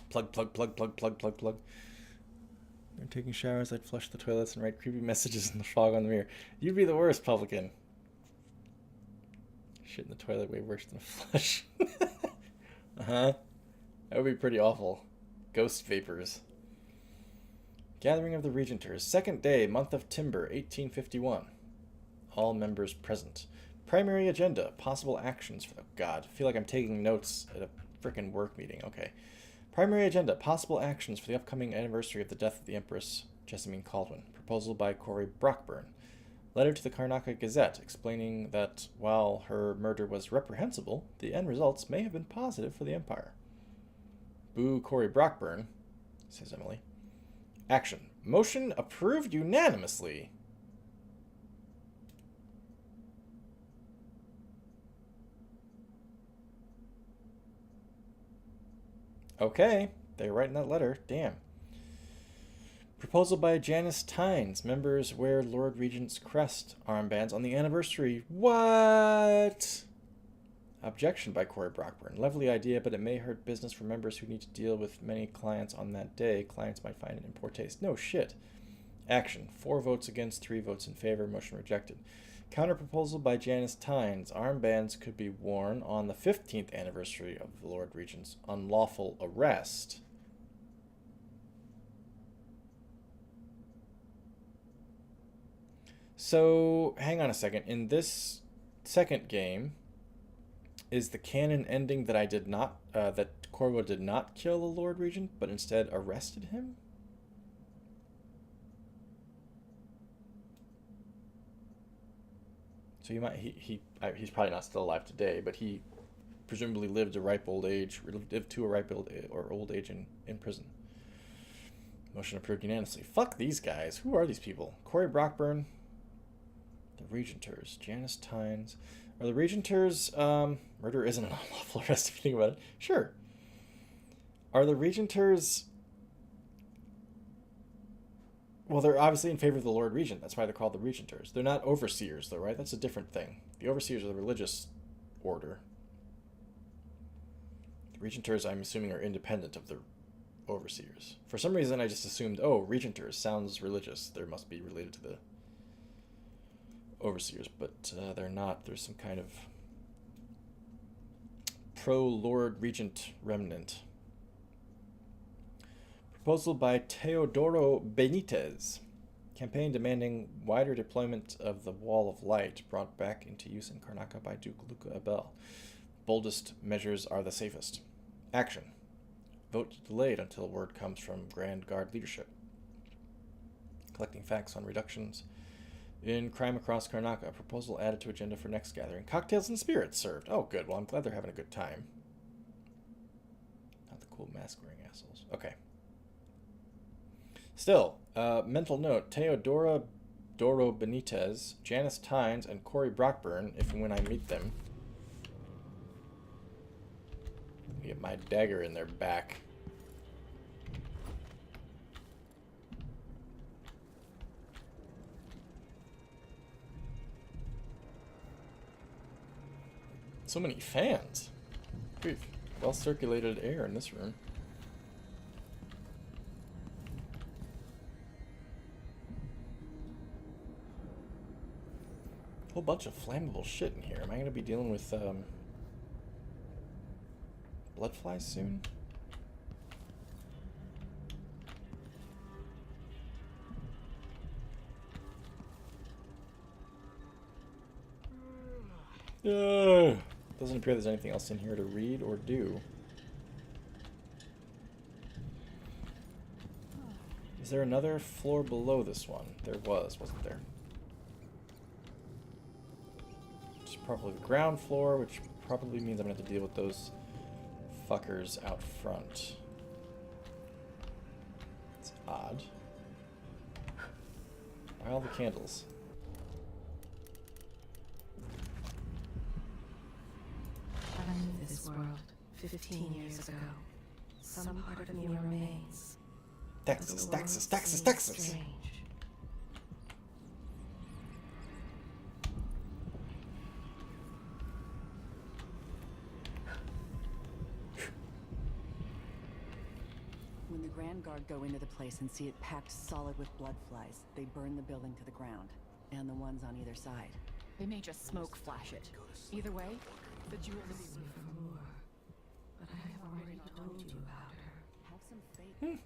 Plug. They're taking showers, I'd flush the toilets and write creepy messages in the fog on the mirror. You'd be the worst, publican. Shit in the toilet way worse than a flush. Uh-huh. That would be pretty awful. Ghost vapors. Gathering of the Regenters. Second day, month of Timber, 1851. All members present. Primary agenda. Possible actions for... Oh, God. I feel like I'm taking notes at a frickin' work meeting. Okay. Primary agenda. Possible actions for the upcoming anniversary of the death of the Empress Jessamine Caldwin. Proposal by Corey Brockburn. Letter to the Karnaca Gazette explaining that while her murder was reprehensible, the end results may have been positive for the Empire. Boo Corey Brockburn, says Emily. Action. Motion approved unanimously. Okay, they're writing that letter. Damn. Proposal by Janice Tynes. Members wear Lord Regent's crest armbands on the anniversary. What? Objection by Corey Brockburn. Lovely idea, but it may hurt business for members who need to deal with many clients on that day. Clients might find it in poor taste. No shit. Action. 4 votes against, 3 votes in favor. Motion rejected. Counterproposal by Janice Tynes. Armbands could be worn on the 15th anniversary of the Lord Regent's unlawful arrest. So, hang on a second. In this second game, is the canon ending that I did not, that Corvo did not kill the Lord Regent, but instead arrested him? So he's probably not still alive today, but he presumably lived to a ripe old age in prison. Motion approved unanimously. Fuck these guys. Who are these people? Corey Brockburn, the Regenters, Janice Tynes. Are the Regenters, murder isn't an unlawful arrest if you think about it. Sure. Are the Regenters, well, they're obviously in favor of the Lord Regent. That's why they're called the Regenters. They're not overseers, though, right? That's a different thing. The overseers are the religious order. The Regenters, I'm assuming, are independent of the overseers. For some reason, I just assumed, oh, Regenters sounds religious. They must be related to the overseers, but they're not. There's some kind of pro-Lord Regent remnant. Proposal by Teodoro Benitez. Campaign demanding wider deployment of the Wall of Light brought back into use in Karnaca by Duke Luca Abel. Boldest measures are the safest. Action. Vote delayed until word comes from Grand Guard leadership. Collecting facts on reductions in crime across Karnaca. Proposal added to agenda for next gathering. Cocktails and spirits served. Oh, good. Well, I'm glad they're having a good time. Not the cool mask-wearing assholes. Okay. Still, mental note, Teodoro Benitez, Janice Tynes, and Corey Brockburn, if and when I meet them. Get my dagger in their back. So many fans. Grief. Well circulated air in this room. Whole bunch of flammable shit in here. Am I going to be dealing with blood flies soon? Doesn't appear there's anything else in here to read or do. Is there another floor below this one? There was, wasn't there? It's probably the ground floor, which probably means I'm going to have to deal with those fuckers out front. It's odd. Why all the candles? I knew this world 15 years ago. Some part of me remains. Texas, Texas, Texas, Texas! Strange. When the Grand Guard go into the place and see it packed solid with blood flies, they burn the building to the ground. And the ones on either side. They may just smoke flash it. Either way, the jewel is... For more. But I have already told you about her. Have some faith.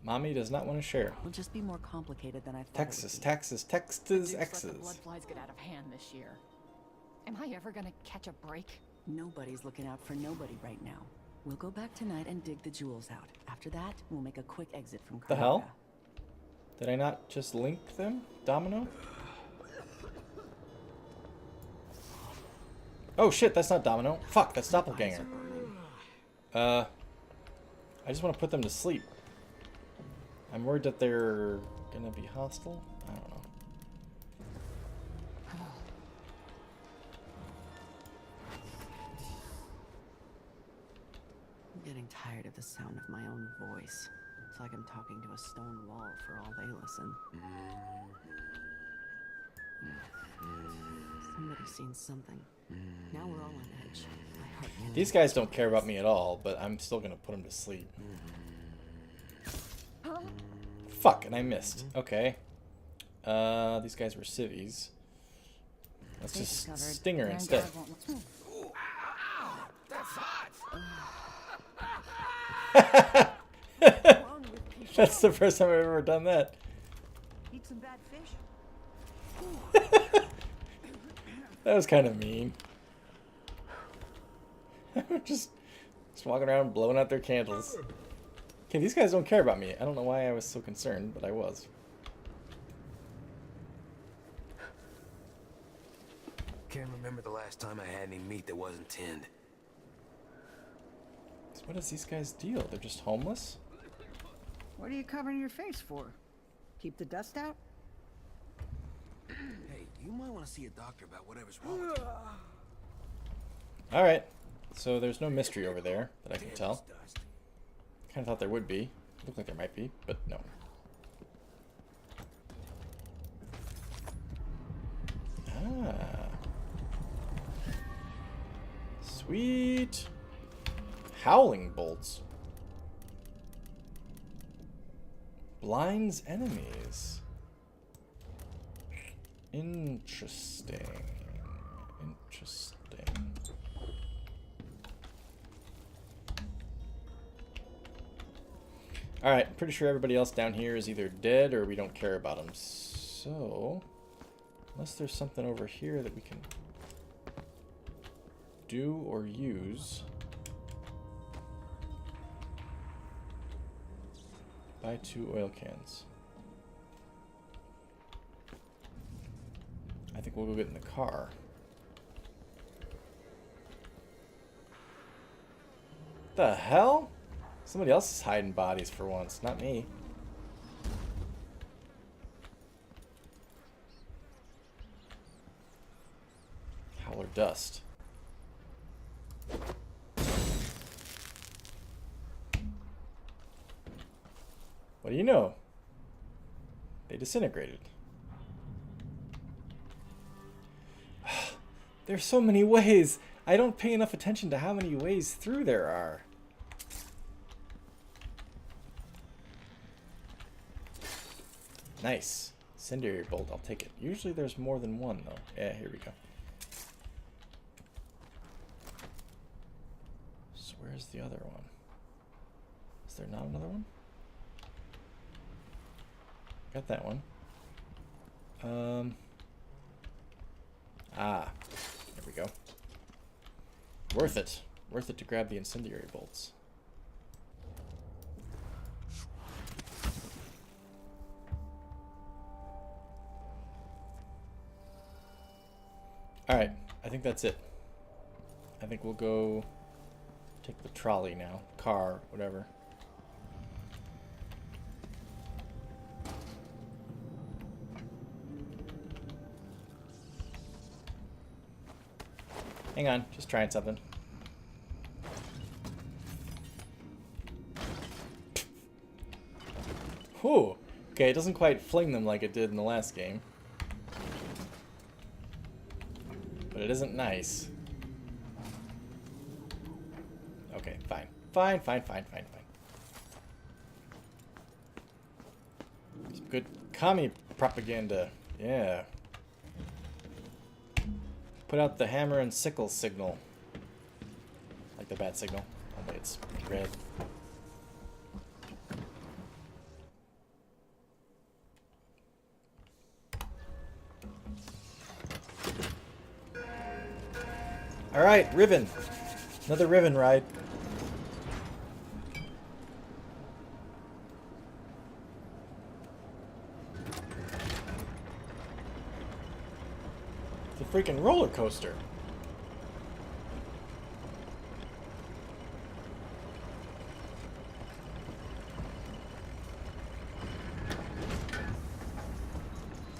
Mommy does not want to share. It'll just be more complicated than I thought. Texas, it Texas, would be. Texas, Duke's let X's. the blood flies get out of hand this year. Am I ever gonna catch a break? Nobody's looking out for nobody right now. We'll go back tonight and dig the jewels out. After that, we'll make a quick exit from The hell? Krakow. Did I not just link them? Domino? Oh shit, that's not Domino. Fuck, that's Doppelganger. I just want to put them to sleep. I'm worried that they're gonna be hostile. I don't know. I'm getting tired of the sound of my own voice. It's like I'm talking to a stone wall for all they listen. Somebody's seen something. Now we're all on edge. My heart nearly... These guys don't care about me at all, but I'm still gonna put them to sleep. Fuck, and I missed. Okay. These guys were civvies. Let's They just discovered sting her Grand instead. Guard won't- That's hot! That's the first time I've ever done that. Eat some bad fish? That was kind of mean. just walking around blowing out their candles. Okay, these guys don't care about me. I don't know why I was so concerned, but I was. Can't remember the last time I had any meat that wasn't tinned. So what is these guys' deal? They're just homeless? What are you covering your face for? Keep the dust out? Hey, you might want to see a doctor about whatever's wrong with you. Alright. So there's no mystery over there that I can Damn tell. this dust. Kind of thought there would be. Looked like there might be, but no. Ah. Sweet. Howling bolts. Blinds enemies. Interesting. Interesting. Alright, pretty sure everybody else down here is either dead or we don't care about them. So, unless there's something over here that we can do or use. Buy 2 oil cans. I think we'll go get in the car. The hell? Somebody else is hiding bodies for once, not me. Howler dust. What do you know? They disintegrated. There's so many ways. I don't pay enough attention to how many ways through there are. Nice. Incendiary bolt, I'll take it. Usually there's more than one, though. Yeah, here we go. So where's the other one? Is there not another one? Got that one. There we go. Worth it. Worth it to grab the incendiary bolts. Alright, I think that's it. I think we'll go take the trolley now. Car, whatever. Hang on, just trying something. Whew. Okay, it doesn't quite fling them like it did in the last game. But it isn't nice. Okay, fine. Fine. Good commie propaganda. Yeah. Put out the hammer and sickle signal. Like the bat signal. Only it's red. Alright, Riven. Another Riven ride. It's a freaking roller coaster.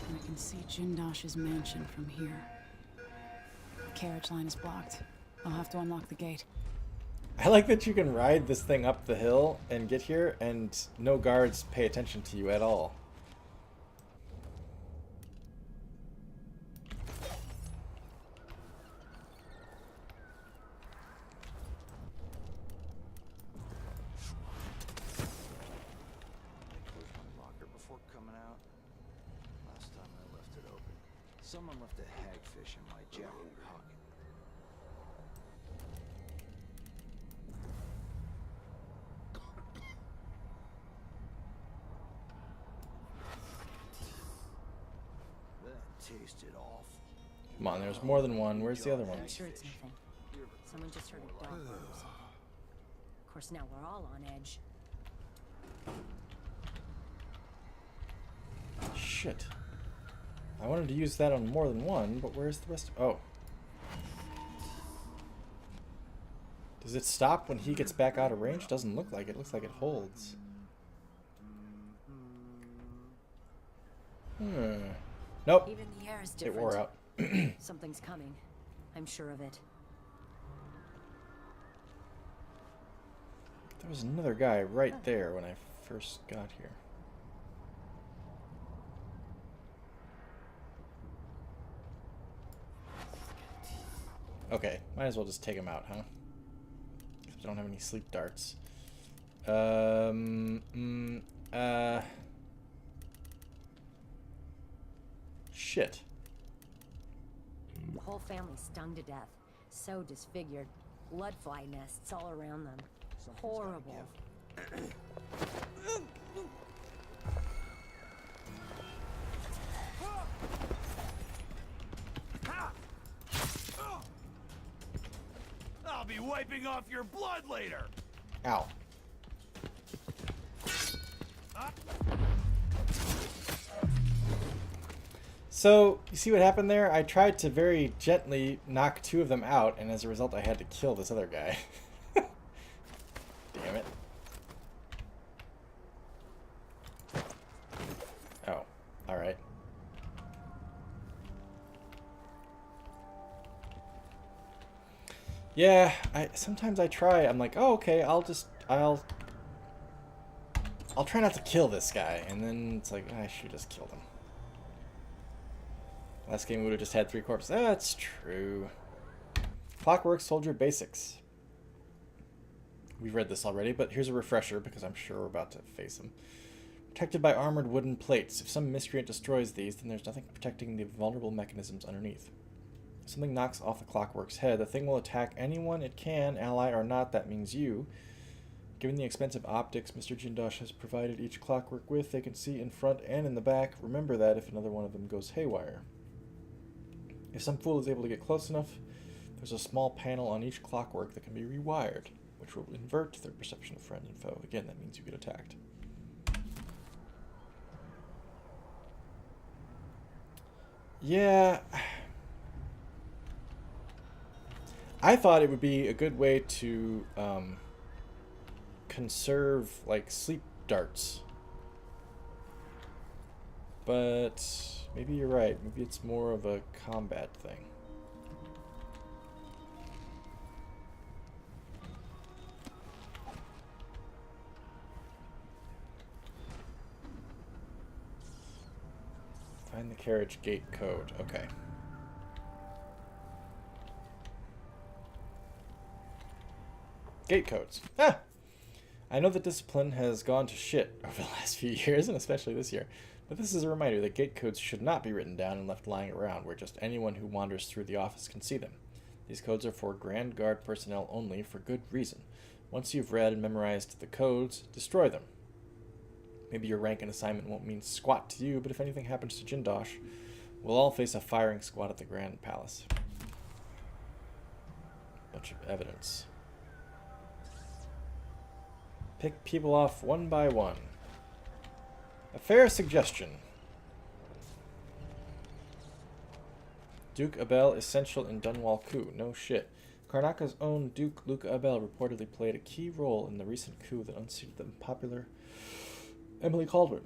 I can see Jindosh's mansion from here. The carriage line is blocked. I'll have to unlock the gate. I like that you can ride this thing up the hill and get here and no guards pay attention to you at all. Closed my locker before coming out. Last time I left it open, someone left a hagfish in my jacket pocket. That tasted awful. Come on, there's more than one. Where's the other one? I'm sure it's nothing. Someone just heard a dog barks. Of course, now we're all on edge. Shit. I wanted to use that on more than one, but where's the rest? Oh. Does it stop when he gets back out of range? Doesn't look like it. Looks like it holds. Nope. Even the air is It different. wore out. Something's coming. I'm sure of it. There was another guy right there when I first got here. Okay, might as well just take him out, huh? I don't have any sleep darts. Shit. The whole family's stung to death. So disfigured. Blood fly nests all around them. Horrible. I'll be wiping off your blood later. Ow. So, you see what happened there? I tried to very gently knock two of them out, and as a result I had to kill this other guy. Damn it. Oh, alright. Yeah, sometimes I try, I'm like, oh, okay, I'll try not to kill this guy, and then it's like, I should just kill him. Last game we would have just had 3 corpses. That's true. Clockwork Soldier Basics. We've read this already, but here's a refresher because I'm sure we're about to face them. Protected by armored wooden plates. If some miscreant destroys these, then there's nothing protecting the vulnerable mechanisms underneath. If something knocks off the clockwork's head, the thing will attack anyone it can, ally or not. That means you. Given the expensive optics Mr. Jindosh has provided each clockwork with, they can see in front and in the back. Remember that if another one of them goes haywire. If some fool is able to get close enough, there's a small panel on each clockwork that can be rewired, which will invert their perception of friend and foe. Again, that means you get attacked. Yeah. I thought it would be a good way to conserve, like, sleep darts. But maybe you're right. Maybe it's more of a combat thing. Find the carriage gate code. Okay. Gate codes. Ah! I know that discipline has gone to shit over the last few years, and especially this year. But this is a reminder that gate codes should not be written down and left lying around where just anyone who wanders through the office can see them. These codes are for Grand Guard personnel only for good reason. Once you've read and memorized the codes, destroy them. Maybe your rank and assignment won't mean squat to you, but if anything happens to Jindosh, we'll all face a firing squad at the Grand Palace. Bunch of evidence. Pick people off one by one. A fair suggestion. Duke Abel essential in Dunwall coup. No shit. Karnaka's own Duke Luca Abel reportedly played a key role in the recent coup that unseated the popular Emily Caldwin.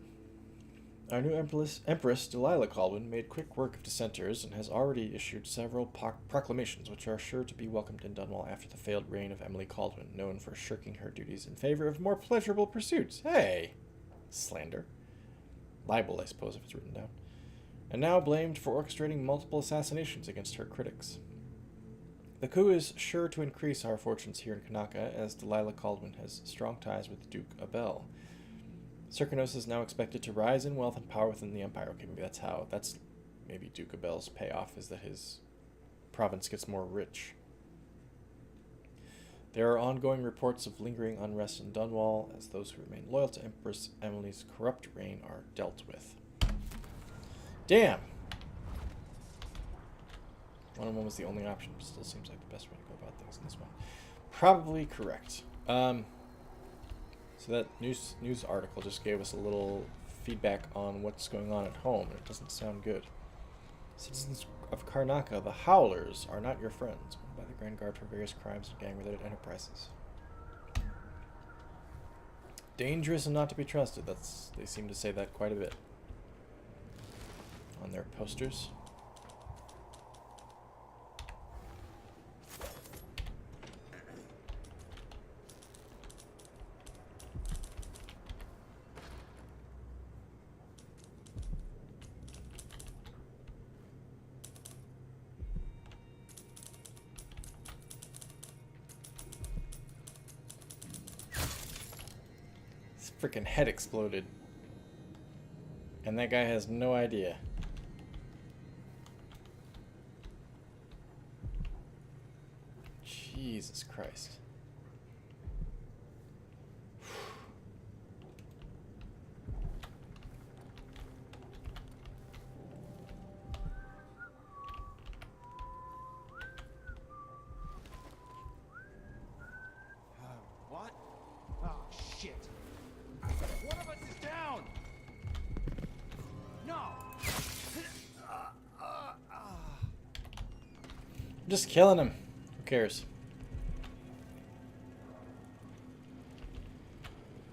Our new Empress Delilah Caldwin made quick work of dissenters and has already issued several proclamations which are sure to be welcomed in Dunwall after the failed reign of Emily Caldwin, known for shirking her duties in favor of more pleasurable pursuits. Hey! Slander. Libel, I suppose, if it's written down. And now blamed for orchestrating multiple assassinations against her critics. The coup is sure to increase our fortunes here in Kanaka, as Delilah Caldwin has strong ties with Duke Abel. Serkanos is now expected to rise in wealth and power within the Empire. Okay, maybe that's maybe Duke Abel's payoff, is that his province gets more rich. There are ongoing reports of lingering unrest in Dunwall, as those who remain loyal to Empress Emily's corrupt reign are dealt with. Damn! 1-on-1 was the only option, but still seems like the best way to go about things in this one. Probably correct. So that news article just gave us a little feedback on what's going on at home, and it doesn't sound good. Citizens of Karnaka, the Howlers, are not your friends, owned by the Grand Guard for various crimes and gang-related enterprises. Dangerous and not to be trusted. They seem to say that quite a bit on their posters. Freaking head exploded. And that guy has no idea. Jesus Christ. What? Oh, shit. One of us is down! No! I'm just killing him. Who cares?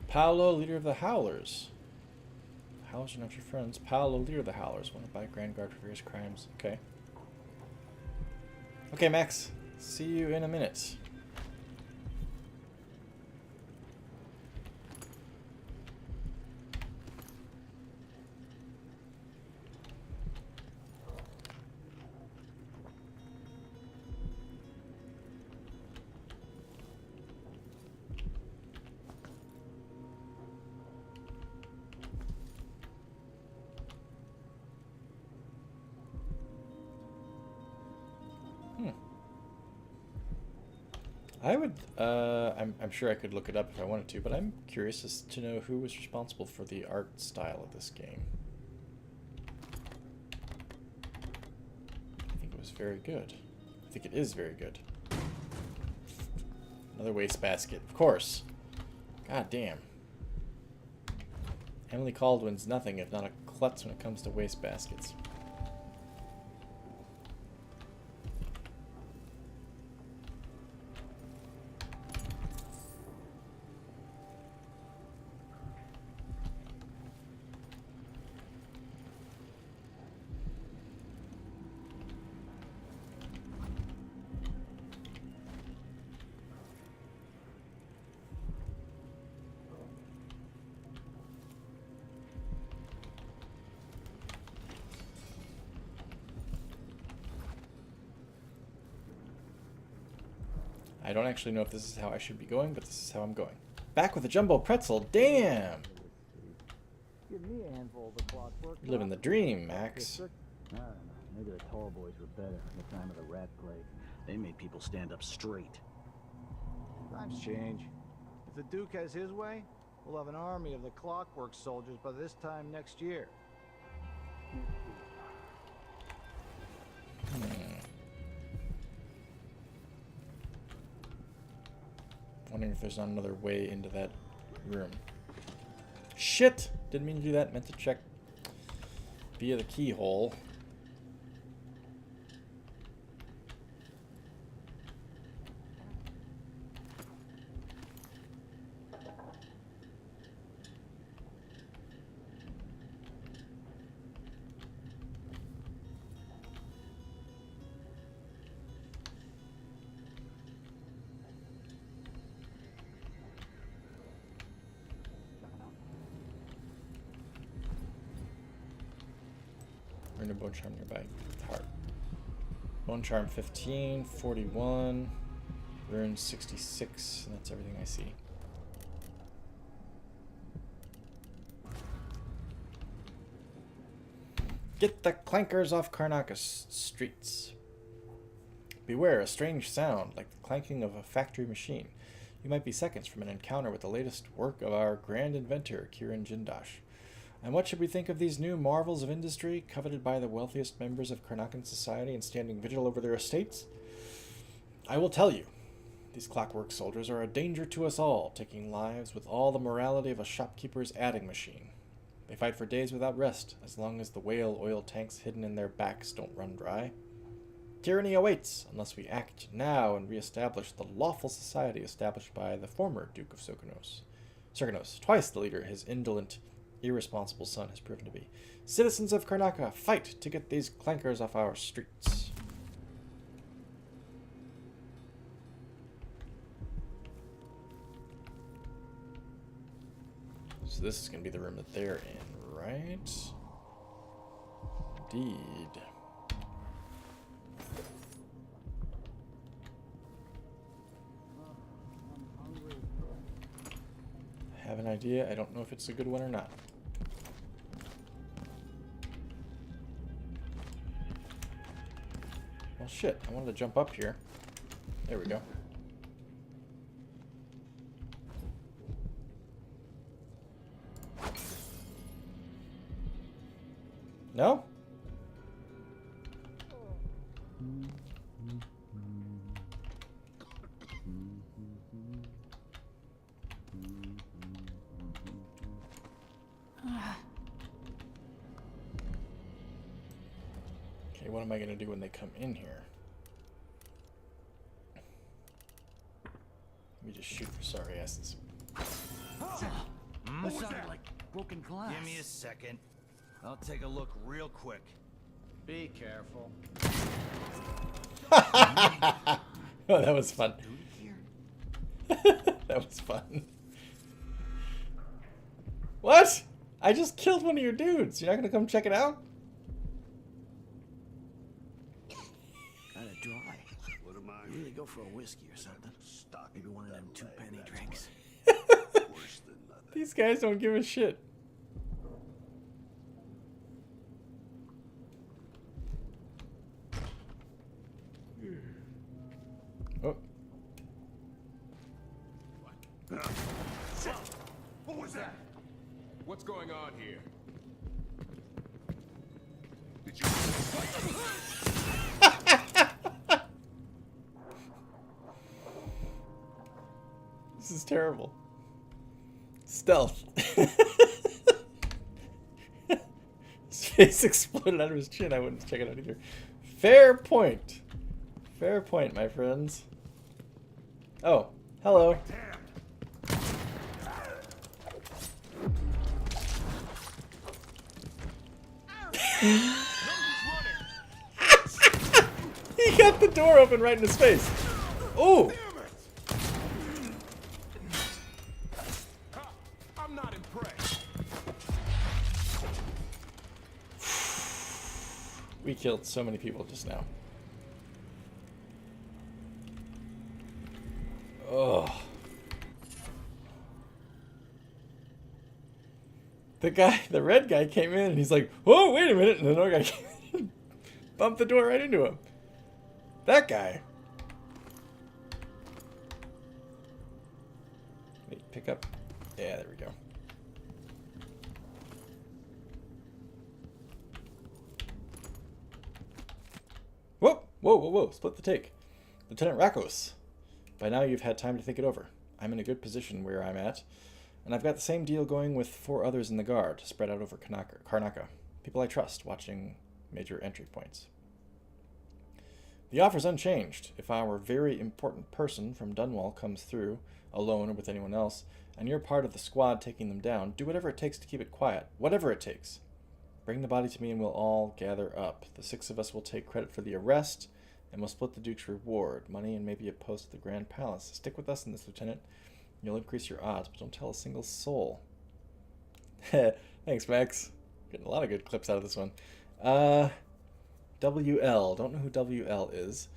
Paolo, leader of the Howlers. Howlers are not your friends. Paolo, leader of the Howlers, wanted by Grand Guard for various crimes. Okay. Okay, Max. See you in a minute. I would, I'm sure I could look it up if I wanted to, but I'm curious as to know who was responsible for the art style of this game. I think it was very good. I think it is very good. Another wastebasket, of course. God damn. Emily Caldwin's nothing if not a klutz when it comes to wastebaskets. I don't actually know if this is how I should be going, but this is how I'm going. Back with a jumbo pretzel, damn! Give me a handful of the clock Living the dream, Max. I don't know. Maybe the tall boys were better in the time of the rat plague. They made people stand up straight. Times change. If the Duke has his way, we'll have an army of the Clockwork Soldiers by this time next year. Wondering if there's not another way into that room. Shit! Didn't mean to do that. Meant to check via the keyhole. Earn a bone charm nearby. Heart. Bone charm 15, 41, rune 66, and that's everything I see. Get the clankers off Karnakas streets. Beware, a strange sound, like the clanking of a factory machine. You might be seconds from an encounter with the latest work of our grand inventor, Kiran Jindash. And what should we think of these new marvels of industry, coveted by the wealthiest members of Karnakan society and standing vigil over their estates? I will tell you, these clockwork soldiers are a danger to us all, taking lives with all the morality of a shopkeeper's adding machine. They fight for days without rest, as long as the whale oil tanks hidden in their backs don't run dry. Tyranny awaits, unless we act now and re-establish the lawful society established by the former Duke of Serganos, twice the leader his indolent, irresponsible son has proven to be. Citizens of Karnaka, fight to get these clankers off our streets. So this is going to be the room that they're in, right? Indeed. I have an idea. I don't know if it's a good one or not. Well, shit. I wanted to jump up here. There we go. No? Okay, what am I going to do when they come in here? Let me just shoot for sorry asses. That sounded like broken glass. Give me a second. I'll take a look real quick. Be careful. Oh, that was fun. That was fun. What? I just killed one of your dudes. You're not gonna come check it out? Kinda dry. What am I? Really go for a whiskey or something. Maybe one of them 2-penny drinks. Worse than nothing. These guys don't give a shit. Oh. What was that? What's going on here? Did you... This is terrible. Stealth. His face exploded out of his chin. I wouldn't check it out either. Fair point. Fair point, my friends. Oh, hello. He got the door open right in his face. Ooh. I'm not impressed. We killed so many people just now. Oh. the red guy came in and he's like, "Whoa, wait a minute!" And another guy came in, bumped the door right into him. That guy. Wait, pick up. Yeah, there we go. Whoa, whoa, whoa, whoa! Split the take, Lieutenant Rakos. By now you've had time to think it over. I'm in a good position where I'm at. And I've got the same deal going with 4 others in the guard, spread out over Karnaca. People I trust, watching major entry points. The offer's unchanged. If our very important person from Dunwall comes through, alone or with anyone else, and you're part of the squad taking them down, do whatever it takes to keep it quiet. Whatever it takes. Bring the body to me and we'll all gather up. The 6 of us will take credit for the arrest, and we'll split the Duke's reward. Money and maybe a post at the Grand Palace. Stick with us in this, Lieutenant. You'll increase your odds, but don't tell a single soul. Thanks, Max. Getting a lot of good clips out of this one. WL. Don't know who WL is.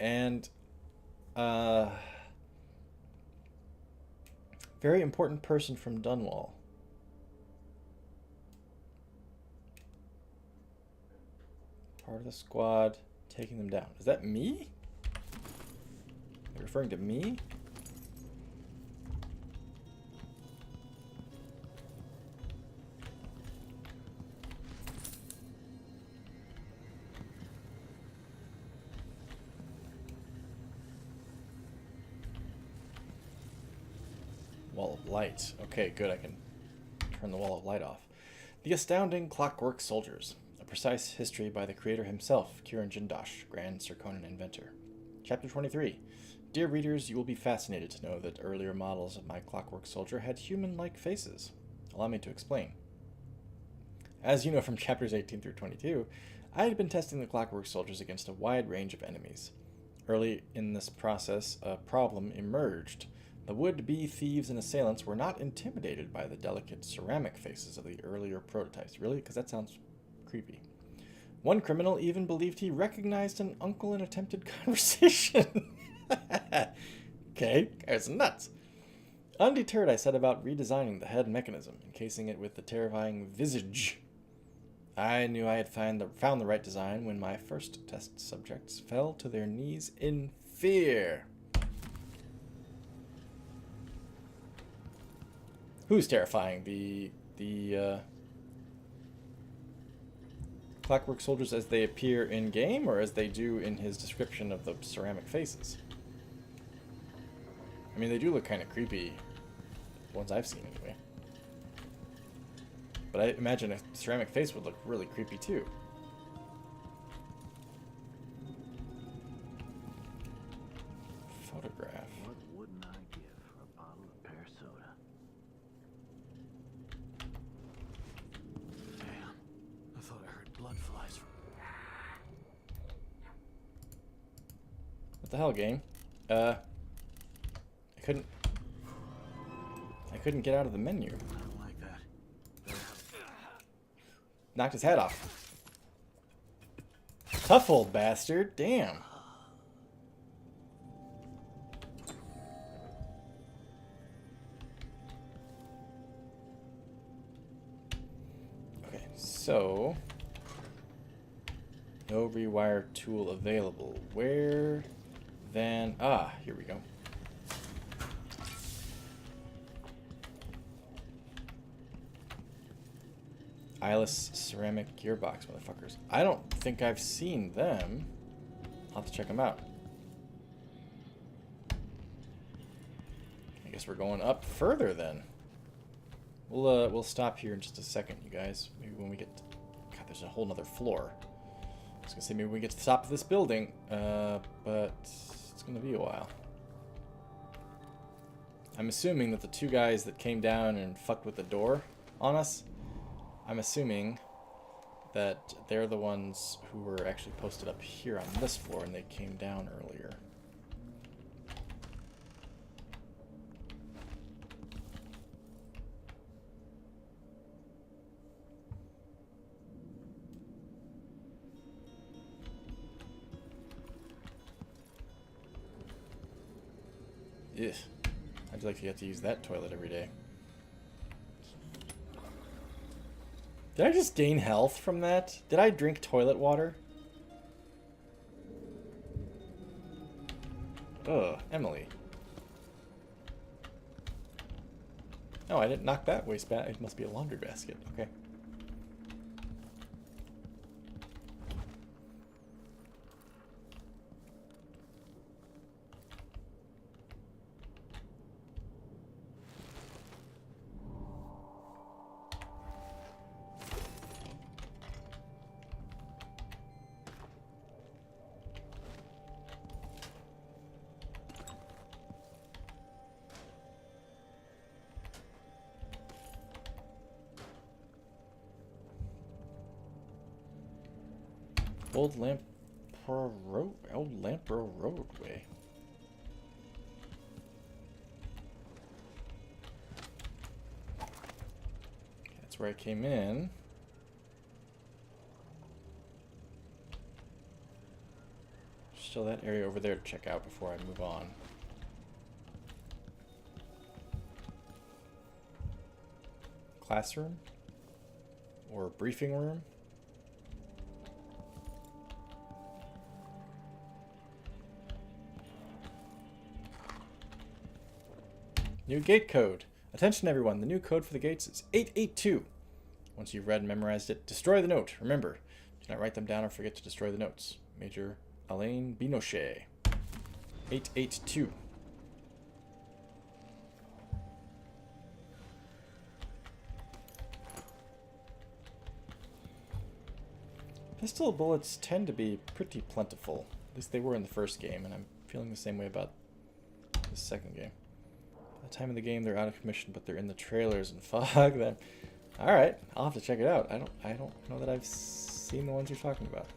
And, very important person from Dunwall. Part of the squad taking them down. Is that me? Are you referring to me? Wall of light. Okay, good. I can turn the wall of light off. The Astounding Clockwork Soldiers. A precise history by the creator himself, Kiran Jindosh, Grand Serkonan inventor. Chapter 23. Dear readers, you will be fascinated to know that earlier models of my Clockwork Soldier had human-like faces. Allow me to explain. As you know from chapters 18 through 22, I had been testing the Clockwork Soldiers against a wide range of enemies. Early in this process, a problem emerged. The would-be thieves and assailants were not intimidated by the delicate ceramic faces of the earlier prototypes. Really? Because that sounds creepy. One criminal even believed he recognized an uncle in attempted conversation. Okay, guys, nuts. Undeterred, I set about redesigning the head mechanism, encasing it with the terrifying visage. I knew I had found the right design when my first test subjects fell to their knees in fear. Who's terrifying? The Clockwork Soldiers as they appear in-game, or as they do in his description of the ceramic faces? I mean, they do look kind of creepy. The ones I've seen, anyway. But I imagine a ceramic face would look really creepy, too. Photograph. What wouldn't I give for a bottle of pear soda? Damn. I thought I heard blood flies. What the hell, game? I couldn't get out of the menu. I don't like that. Knocked his head off. Tough old bastard. Damn. Okay, so no rewire tool available. Where then? Ah, here we go. Eyeless ceramic gearbox, motherfuckers. I don't think I've seen them. I'll have to check them out. I guess we're going up further then. We'll stop here in just a second, you guys. Maybe when we get to, God, there's a whole nother floor. I was gonna say maybe when we get to the top of this building, but it's gonna be a while. I'm assuming that the 2 guys that came down and fucked with the door on us, I'm assuming that they're the ones who were actually posted up here on this floor and they came down earlier. Ugh. I'd like to get to use that toilet every day. Did I just gain health from that? Did I drink toilet water? Ugh, Emily. Oh, I didn't knock that waste basket. It must be a laundry basket. Okay. Old Lampro Roadway. That's where I came in. Still that area over there to check out before I move on. Classroom? Or briefing room? New gate code. Attention everyone, the new code for the gates is 882. Once you've read and memorized it, destroy the note. Remember, do not write them down or forget to destroy the notes. Major Alain Binochet. 882. Pistol bullets tend to be pretty plentiful. At least they were in the first game, and I'm feeling the same way about the second game. By the time of the game, they're out of commission, but they're in the trailers and fog them. All right, I'll have to check it out. I don't know that I've seen the ones you're talking about.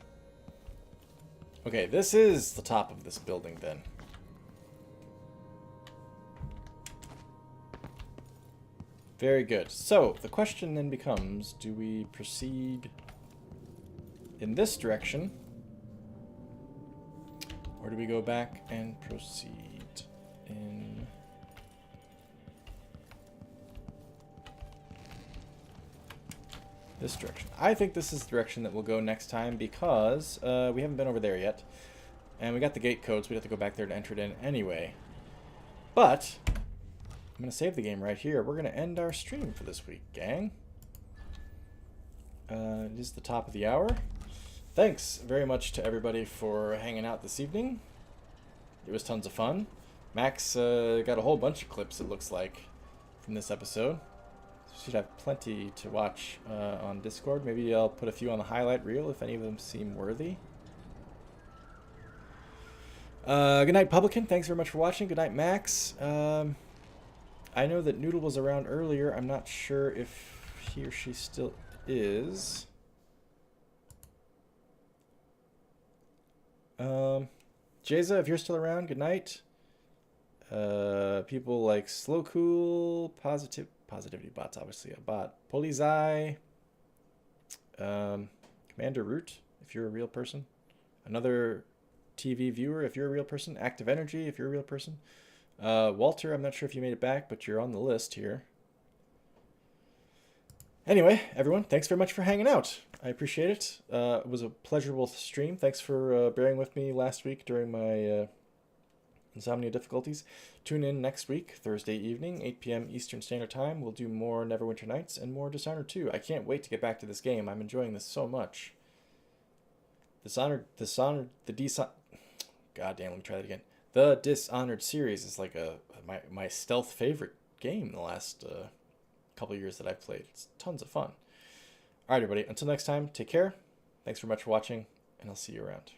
Okay, this is the top of this building then. Very good. So the question then becomes: do we proceed in this direction, or do we go back and proceed in this direction? I think this is the direction that we'll go next time because we haven't been over there yet. And we got the gate codes. We'd have to go back there to enter it in anyway. But I'm going to save the game right here. We're going to end our stream for this week, gang. It is the top of the hour. Thanks very much to everybody for hanging out this evening. It was tons of fun. Max got a whole bunch of clips, it looks like, from this episode. Should have plenty to watch on Discord. Maybe I'll put a few on the highlight reel if any of them seem worthy. Good night, Publican. Thanks very much for watching. Good night, Max. I know that Noodle was around earlier. I'm not sure if he or she still is. Jeza, if you're still around, good night. People like Slow Cool, Positivity Bot's obviously a bot. Polizai, Commander Root, if you're a real person. Another TV viewer, if you're a real person. Active Energy, if you're a real person. Walter, I'm not sure if you made it back, but you're on the list here. Anyway, everyone, thanks very much for hanging out. I appreciate it. It was a pleasurable stream. Thanks for bearing with me last week during my insomnia difficulties. Tune in next week, Thursday evening, 8 p.m. Eastern Standard Time. We'll do more Neverwinter Nights and more Dishonored 2. I can't wait to get back to this game. I'm enjoying this so much. God damn, let me try that again. The Dishonored series is like my stealth favorite game in the last couple years that I've played. It's tons of fun. All right, everybody. Until next time, take care. Thanks very much for watching, and I'll see you around.